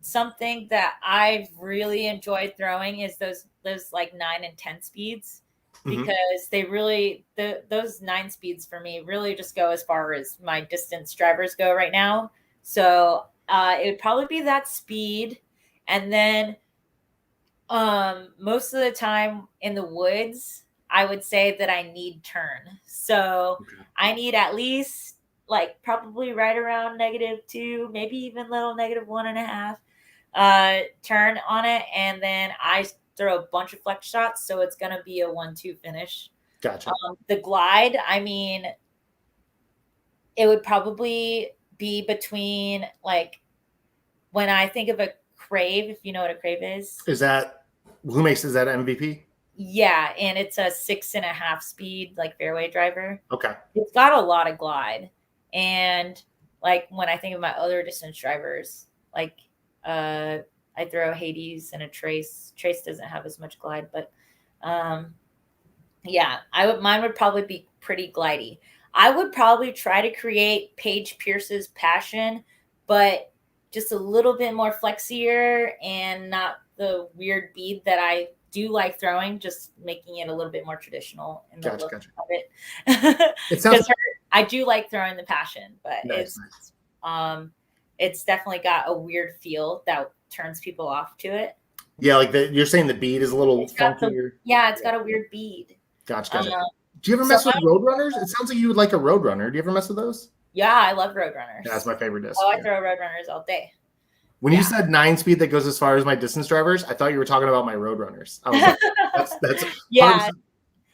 something that I've really enjoyed throwing is those like 9 and 10 speeds, because they really those 9 speeds for me really just go as far as my distance drivers go right now. So it would probably be that speed, and then most of the time in the woods, I would say that I need turn. So I need at least like probably right around -2, maybe even little -1.5 turn on it, and then I throw a bunch of flex shots, so it's gonna be a 1-2 finish. Gotcha. The glide, I mean, it would probably be between like, when I think of a crave, if you know what a crave is. Is that MVP? Yeah, and it's a 6.5 speed, like fairway driver. Okay. It's got a lot of glide. And like when I think of my other distance drivers, like I throw a Hades and a Trace. Trace doesn't have as much glide, but yeah, mine would probably be pretty glidey. I would probably try to create Paige Pierce's Passion, but just a little bit more flexier and not the weird bead that I do like throwing, just making it a little bit more traditional in the look of it. It sounds. I do like throwing the Passion, but nice. It's definitely got a weird feel that turns people off to it. Yeah, like you're saying the bead is a little funkier. It's got a weird bead. Gotcha. Do you ever mess with Roadrunners? It sounds like you would like a Roadrunner. Do you ever mess with those? Yeah, I love Roadrunners. Yeah, that's my favorite disc. Oh, I throw Roadrunners all day. When you said 9 speed that goes as far as my distance drivers, I thought you were talking about my Roadrunners. I was like, that's yeah.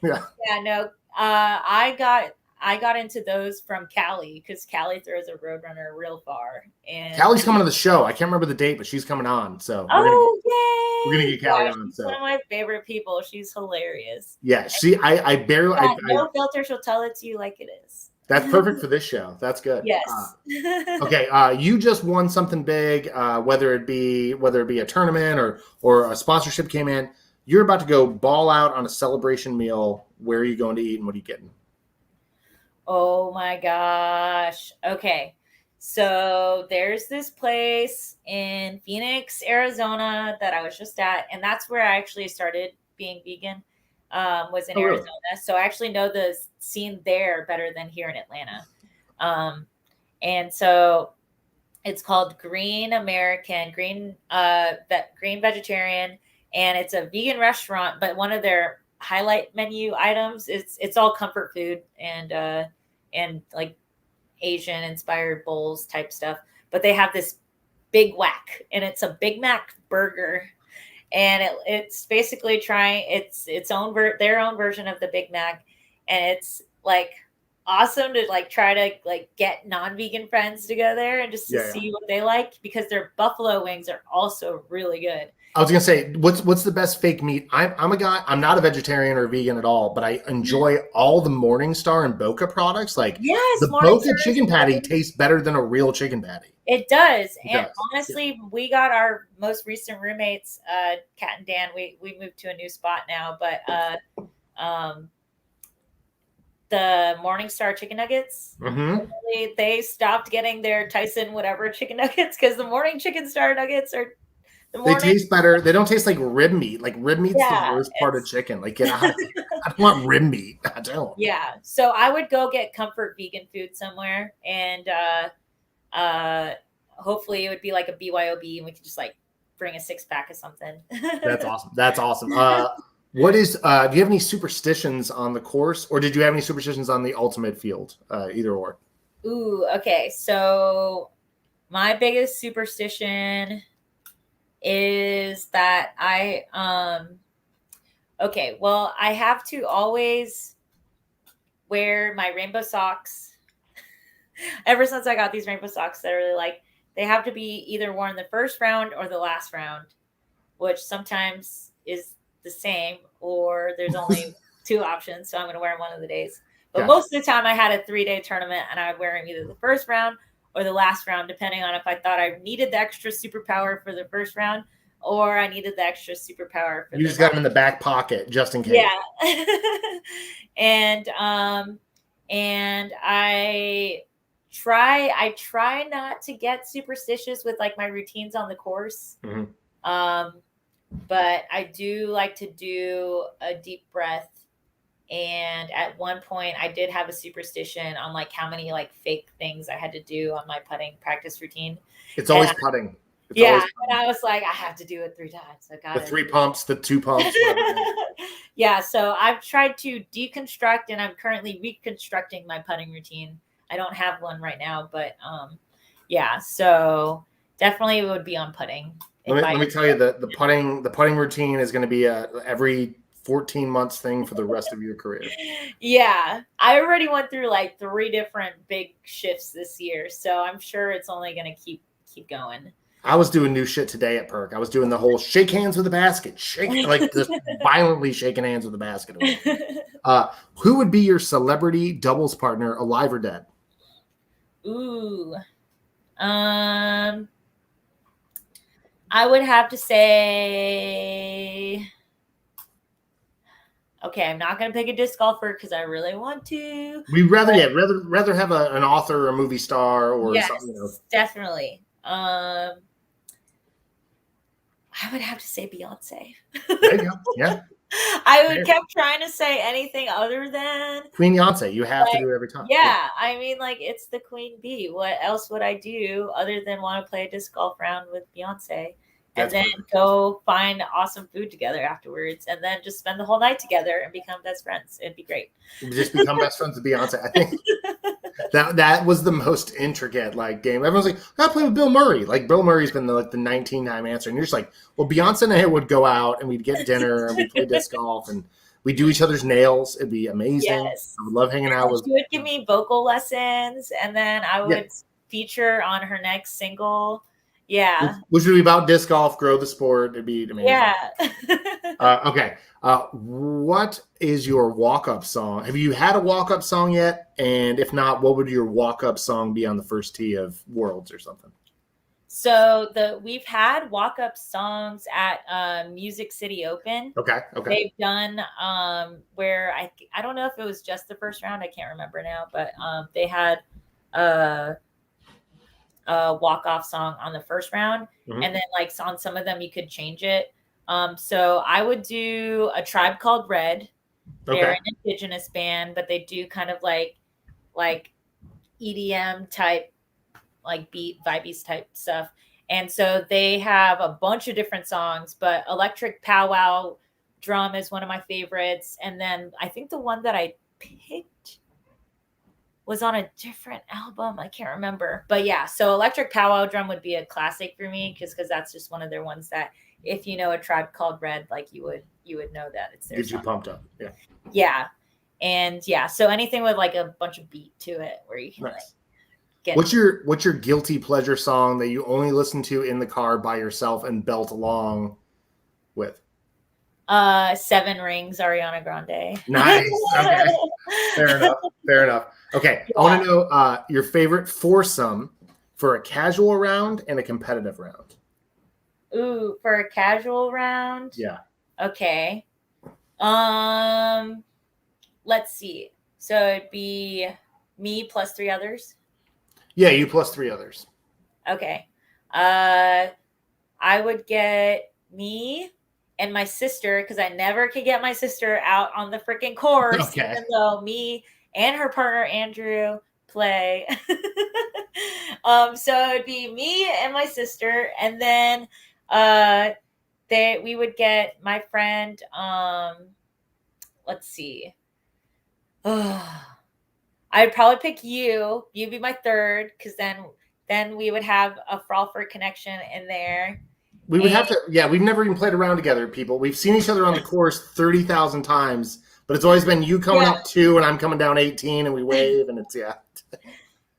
100%. Yeah, no. I got into those from Callie, because Callie throws a Roadrunner real far. And Callie's coming to the show. I can't remember the date, but she's coming on. So yay! We're gonna get Callie on. She's one of my favorite people. She's hilarious. Yeah, I barely. No filter. She'll tell it to you like it is. That's perfect for this show. That's good. Yes. Okay. You just won something big, whether it be a tournament or a sponsorship came in. You're about to go ball out on a celebration meal. Where are you going to eat, and what are you getting? Oh my gosh. Okay. So there's this place in Phoenix, Arizona that I was just at, and that's where I actually started being vegan. Was in Arizona. Really? So I actually know the scene there better than here in Atlanta. And so it's called Green Vegetarian, and it's a vegan restaurant, but one of their highlight menu items it's all comfort food and like Asian inspired bowls type stuff. But they have this Big Whack, and it's a Big Mac burger. And it's basically their own version of the Big Mac, and it's like awesome to like try to like get non-vegan friends to go there and just to see what they like, because their buffalo wings are also really good. I was gonna say, what's the best fake meat? I'm a guy. I'm not a vegetarian or vegan at all, but I enjoy all the Morningstar and Boca products. Like the Boca chicken patty tastes better than a real chicken patty. It does. Honestly, we got our most recent roommates, Kat and Dan. We moved to a new spot now, but the Morningstar chicken nuggets, they stopped getting their Tyson whatever chicken nuggets, because the morning chicken star nuggets are they taste better. They don't taste like rib meat. Like rib meat's the worst part of chicken. Like I don't want rib meat. I don't. Yeah. So I would go get comfort vegan food somewhere, and hopefully it would be like a BYOB, and we could just like bring a 6-pack of something. That's awesome. That's awesome. What is? Do you have any superstitions on the course, or did you have any superstitions on the ultimate field? Either or. Ooh. Okay. So my biggest superstition is that Okay, well, I have to always wear my rainbow socks. Ever since I got these rainbow socks that I really like, they have to be either worn the first round or the last round, which sometimes is the same, or there's only two options. So I'm going to wear them one of the days. But Gotcha. most of the time I had a 3-day tournament and I would wear them either the first round or the last round, depending on if I thought I needed the extra superpower for the first round or I needed the extra superpower for You just got them in the back pocket just in case. Yeah. and I try not to get superstitious with like my routines on the course. Mm-hmm. But I do like to do a deep breath. And at one point I did have a superstition on like how many like fake things I had to do on my putting practice routine. It's always putting. It's yeah. always putting. And I was like, I have to do it 3 times. I got the 3 pumps, the 2 pumps. Yeah. So I've tried to deconstruct and I'm currently reconstructing my putting routine. I don't have one right now, but yeah. So definitely it would be on putting. Let me tell you the putting routine is going to be every 14 months thing for the rest of your career. Yeah. I already went through like 3 different big shifts this year. So I'm sure it's only going to keep going. I was doing new shit today at Perk. I was doing the whole shake hands with the basket, like just violently shaking hands with the basket. Who would be your celebrity doubles partner, alive or dead? Ooh. I would have to say, okay, I'm not going to pick a disc golfer because I really want to. We'd rather have an author or a movie star or something else. Definitely. I would have to say Beyonce. There you go. Yeah. I would kept trying to say anything other than Queen Beyonce. You have to do it every time. Yeah. I mean, like, it's the Queen Bee. What else would I do other than want to play a disc golf round with Beyonce? And then go find awesome food together afterwards, and then just spend the whole night together and become best friends. It'd be great. Just become best friends with Beyonce. I think that was the most intricate like game. Everyone's like, I play with Bill Murray. Like Bill Murray's been the 19-time answer, and you're just like, well, Beyonce and I would go out and we'd get dinner and we'd play disc golf and we'd do each other's nails. It'd be amazing. Yes. I would love hanging out with. She would give me vocal lessons, and then I would feature on her next single. Yeah. Which would be about disc golf, grow the sport. It'd be amazing. Yeah. Okay. What is your walk-up song? Have you had a walk-up song yet? And if not, what would your walk-up song be on the first tee of Worlds or something? So we've had walk-up songs at Music City Open. Okay. They've done where I don't know if it was just the first round. I can't remember now, but they had a walk-off song on the first round, and then like on some of them you could change it. So I would do A Tribe Called Red. They're an indigenous band, but they do kind of like EDM type, like beat vibes type stuff. And so they have a bunch of different songs, but Electric Powwow Drum is one of my favorites. And then I think the one that I picked was on a different album. I can't remember, but yeah. So Electric Powwow Drum would be a classic for me because that's just one of their ones that if you know A Tribe Called Red, like you would know that it's their Get song. you pumped up. Yeah. Yeah. And yeah, so anything with like a bunch of beat to it where you can like get. What's your guilty pleasure song that you only listen to in the car by yourself and belt along with? 7 Rings, Ariana Grande. Nice. Okay. Fair enough. Okay. Yeah. I want to know your favorite foursome for a casual round and a competitive round. Ooh, for a casual round? Yeah. Okay. Let's see. So it'd be me plus 3 others. Yeah, you plus 3 others. Okay. I would get me and my sister because I never could get my sister out on the freaking course, even though me and her partner Andrew play. So it'd be me and my sister, and then we would get my friend. Let's see. I'd probably pick you. You'd be my third, because then we would have a Frolfcenter connection in there. We would have to, yeah, we've never even played around together, people. We've seen each other on the course 30,000 times, but it's always been you coming up 2 and I'm coming down 18 and we wave and it's,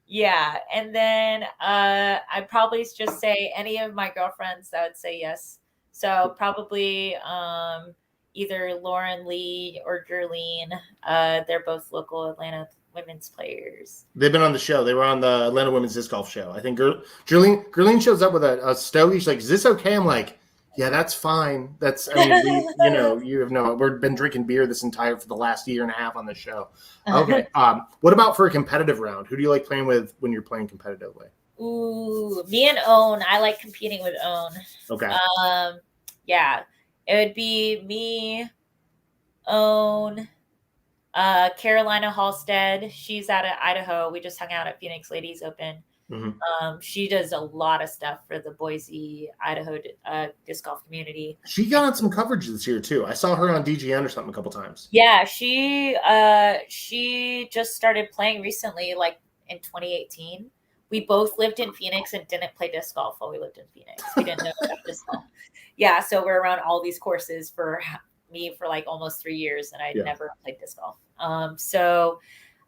Yeah. And then I'd probably just say any of my girlfriends that would say yes. So probably either Lauren Lee or Jerlene. They're both local Atlanta women's players. They've been on the show. They were on the Atlanta Women's Disc Golf Show. I think Gerlene shows up with a stogie. She's like, "Is this okay?" I'm like, "Yeah, that's fine. That's, I mean, we've been drinking beer for the last year and a half on the show." Okay. What about for a competitive round? Who do you like playing with when you're playing competitively? Ooh, me and Own. I like competing with Own. Okay. Yeah, it would be me, Own, Carolina Halstead. She's out of Idaho. We just hung out at Phoenix Ladies Open. Mm-hmm. She does a lot of stuff for the Boise, Idaho disc golf community. She got some coverage this year too. I saw her on DGN or something a couple times. Yeah, she just started playing recently, like in 2018. We both lived in Phoenix and didn't play disc golf while we lived in Phoenix. We didn't know about disc golf. Yeah, so we're around all these courses for me for like almost 3 years, and I never played disc golf.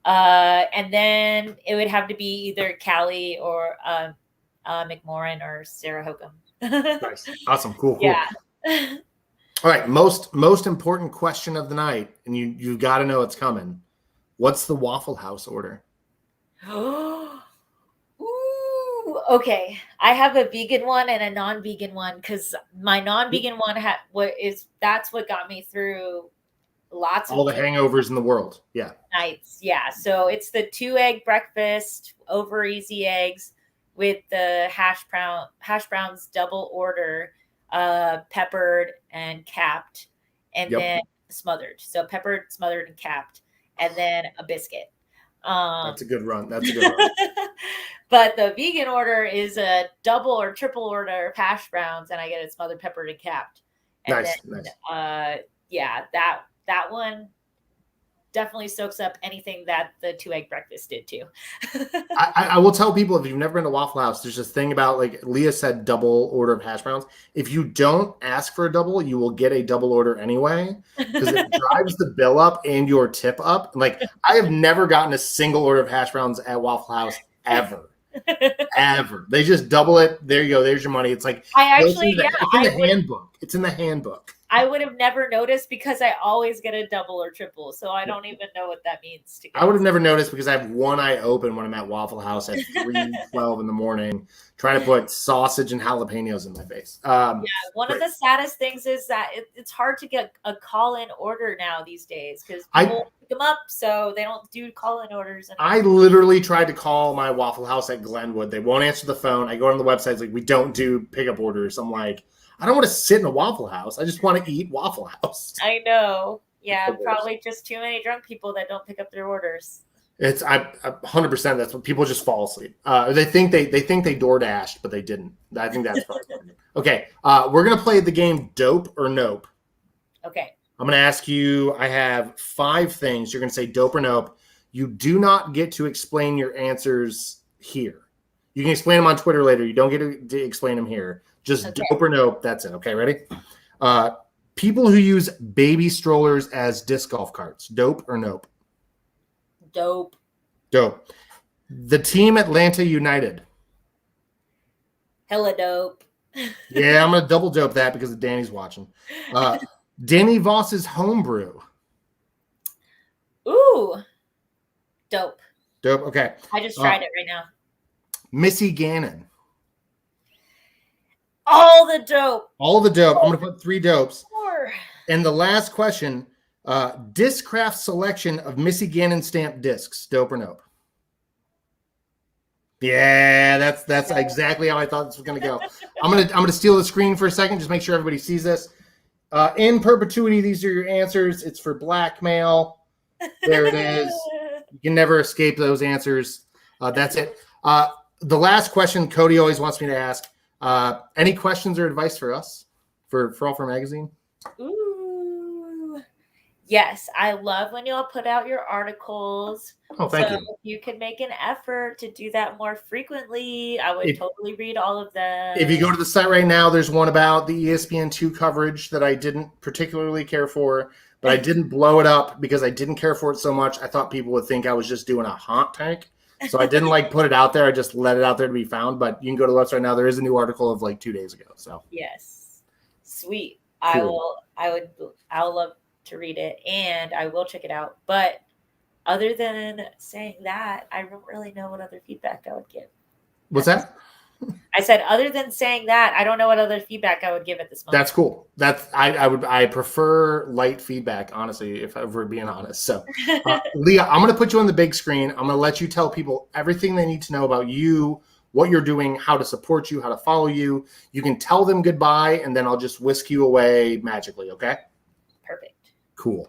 And then it would have to be either Callie or McMorrin or Sarah Hokum. Nice. Awesome. Cool. Yeah. All right. Most important question of the night, and you've got to know it's coming. What's the Waffle House order? Ooh, okay. I have a vegan one and a non-vegan one because my non-vegan one that's what got me through lots of all the hangovers in the world. Yeah. Nights. Yeah. So it's the 2-egg breakfast over easy eggs with the hash browns double order, peppered and capped, and then smothered. So peppered, smothered, and capped, and then a biscuit. That's a good run. But the vegan order is a double or triple order of hash browns, and I get it smothered, peppered, and capped. And nice. That one definitely soaks up anything that the 2-egg breakfast did too. I will tell people, if you've never been to Waffle House, there's this thing about, like Leah said, double order of hash browns. If you don't ask for a double, you will get a double order anyway, because it drives the bill up and your tip up. Like, I have never gotten a single order of hash browns at Waffle House ever. Ever. They just double it. There you go. There's your money. It's like, it's in the handbook. It's in the handbook. I would have never noticed because I always get a double or triple. So I don't even know what that means. I would have never noticed because I have one eye open when I'm at Waffle House at 3:12 in the morning, trying to put sausage and jalapenos in my face. One of the saddest things is that it's hard to get a call-in order now these days because people pick them up, so they don't do call-in orders. I literally tried to call my Waffle House at Glenwood. They won't answer the phone. I go on the website. It's like, we don't do pickup orders. I'm like, I don't want to sit in a Waffle House. I just want to eat Waffle House. I know. Yeah, probably just too many drunk people that don't pick up their orders. It's 100%. That's what people just fall asleep. They think they door dashed, but they didn't. I think that's probably okay. We're gonna play the game Dope or Nope. Okay. I'm gonna ask you. I have 5 things. You're gonna say Dope or Nope. You do not get to explain your answers here. You can explain them on Twitter later. You don't get to explain them here. Just Dope or Nope. That's it. Okay, ready? People who use baby strollers as disc golf carts. Dope or Nope? Dope. Dope. The team Atlanta United. Hella dope. Yeah, I'm going to double dope that because Danny's watching. Danny Voss's homebrew. Ooh. Dope. Dope. Okay. I just tried it right now. Missy Gannon. All the dope. All the dope. I'm going to put 3 dopes. 4. And the last question, Discraft selection of Missy Gannon stamped discs. Dope or Nope? Yeah, that's exactly how I thought this was going to go. I'm gonna steal the screen for a second. Just make sure everybody sees this. In perpetuity, these are your answers. It's for blackmail. There it is. You can never escape those answers. That's it. The last question Cody always wants me to ask. Any questions or advice for us for Frolfcenter Magazine? Ooh. Yes, I love when y'all put out your articles. Oh, thank you. If you could make an effort to do that more frequently, I would totally read all of them. If you go to the site right now, there's one about the ESPN2 coverage that I didn't particularly care for, but I didn't blow it up because I didn't care for it so much. I thought people would think I was just doing a haunt tank. So I didn't put it out there. I just let it out there to be found. But you can go to the website now. There is a new article of 2 days ago. So yes, sweet. Cool. I'll love to read it, and I will check it out. But other than saying that, I don't really know what other feedback I would give. What's that? I said, other than saying that, I don't know what other feedback I would give at this moment. That's cool. I prefer light feedback, honestly, if we're being honest. So, Leah, I'm going to put you on the big screen. I'm going to let you tell people everything they need to know about you, what you're doing, how to support you, how to follow you. You can tell them goodbye, and then I'll just whisk you away magically. Okay? Perfect. Cool.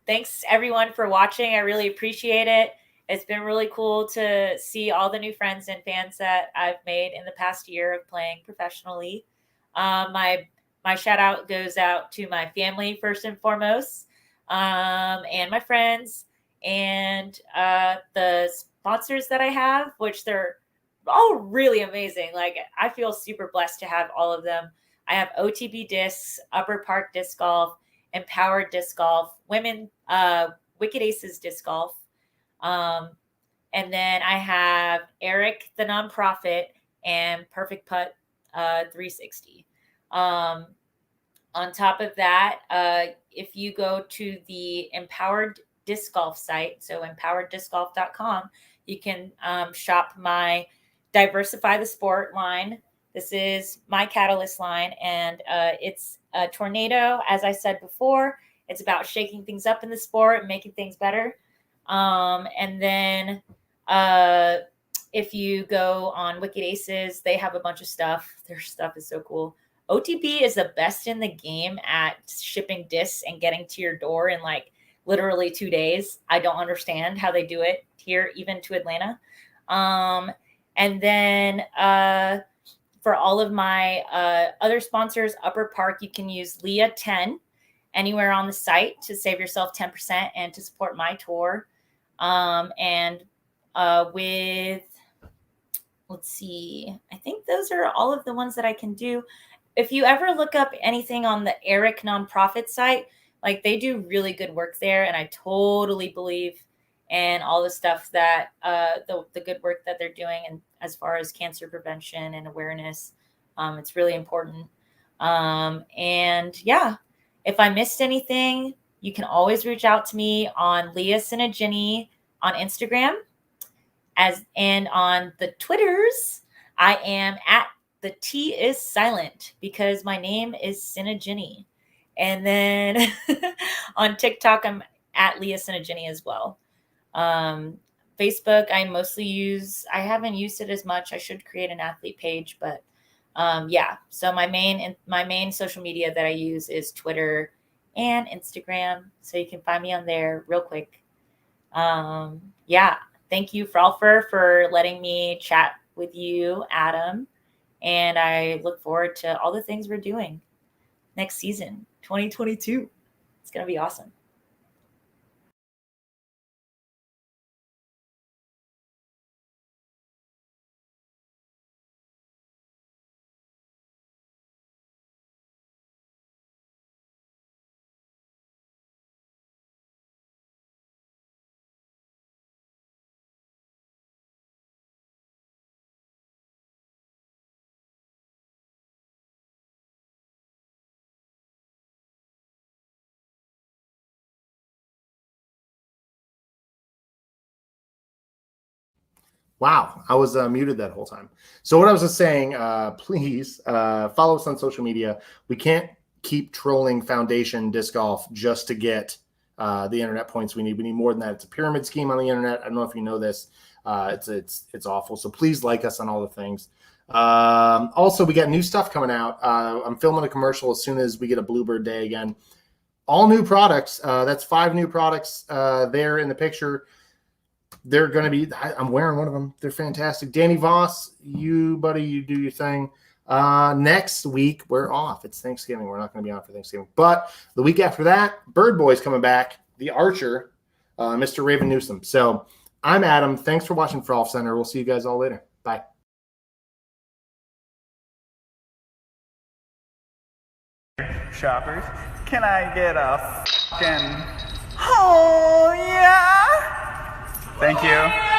Thanks everyone for watching. I really appreciate it. It's been really cool to see all the new friends and fans that I've made in the past year of playing professionally. My shout out goes out to my family first and foremost, and my friends, and the sponsors that I have, which they're all really amazing. I feel super blessed to have all of them. I have OTB Discs, Upper Park Disc Golf, Empowered Disc Golf, Women, Wicked Aces Disc Golf. And then I have Eric, the nonprofit, and Perfect Putt 360. On top of that, if you go to the Empowered Disc Golf site, so empowereddiscgolf.com, you can shop my Diversify the Sport line. This is my Catalyst line, and it's a tornado. As I said before, it's about shaking things up in the sport and making things better. And then if you go on Wicked Aces, they have a bunch of stuff. Their stuff is so cool. OTB is the best in the game at shipping discs and getting to your door in literally 2 days. I don't understand how they do it here, even to Atlanta. And then for all of my other sponsors, Upper Park, you can use Leah 10 anywhere on the site to save yourself 10% and to support my tour. Let's see, I think those are all of the ones that I can do. If you ever look up anything on the Eric nonprofit site, they do really good work there. And I totally believe in all the stuff that, the good work that they're doing. And as far as cancer prevention and awareness, it's really important. And yeah, if I missed anything, you can always reach out to me on Leah Tsinajinnie on Instagram, and on the Twitters, I am at the T is silent because my name is Tsinajinnie. And then on TikTok, I'm at Leah Tsinajinnie as well. Facebook, I mostly use. I haven't used it as much. I should create an athlete page, but yeah. So my main social media that I use is Twitter and Instagram. So you can find me on there real quick. Yeah. Thank you, Frolfer, for letting me chat with you, Adam. And I look forward to all the things we're doing next season, 2022. It's going to be awesome. Wow, I was muted that whole time. So what I was just saying, please follow us on social media. We can't keep trolling Foundation Disc Golf just to get the internet points we need. We need more than that. It's a pyramid scheme on the internet. I don't know if you know this. It's awful. So please like us on all the things. Also, we got new stuff coming out. I'm filming a commercial as soon as we get a Bluebird Day again. All new products. That's 5 new products there in the picture. They're going to be, I'm wearing one of them. They're fantastic. Danny Voss, you, buddy, you do your thing. Next week, we're off. It's Thanksgiving. We're not going to be on for Thanksgiving. But the week after that, Bird Boy's coming back, the Archer, Mr. Raven Newsom. So I'm Adam. Thanks for watching Frolfcenter. We'll see you guys all later. Bye. Shoppers, can I get a fucking oh yeah? Thank you.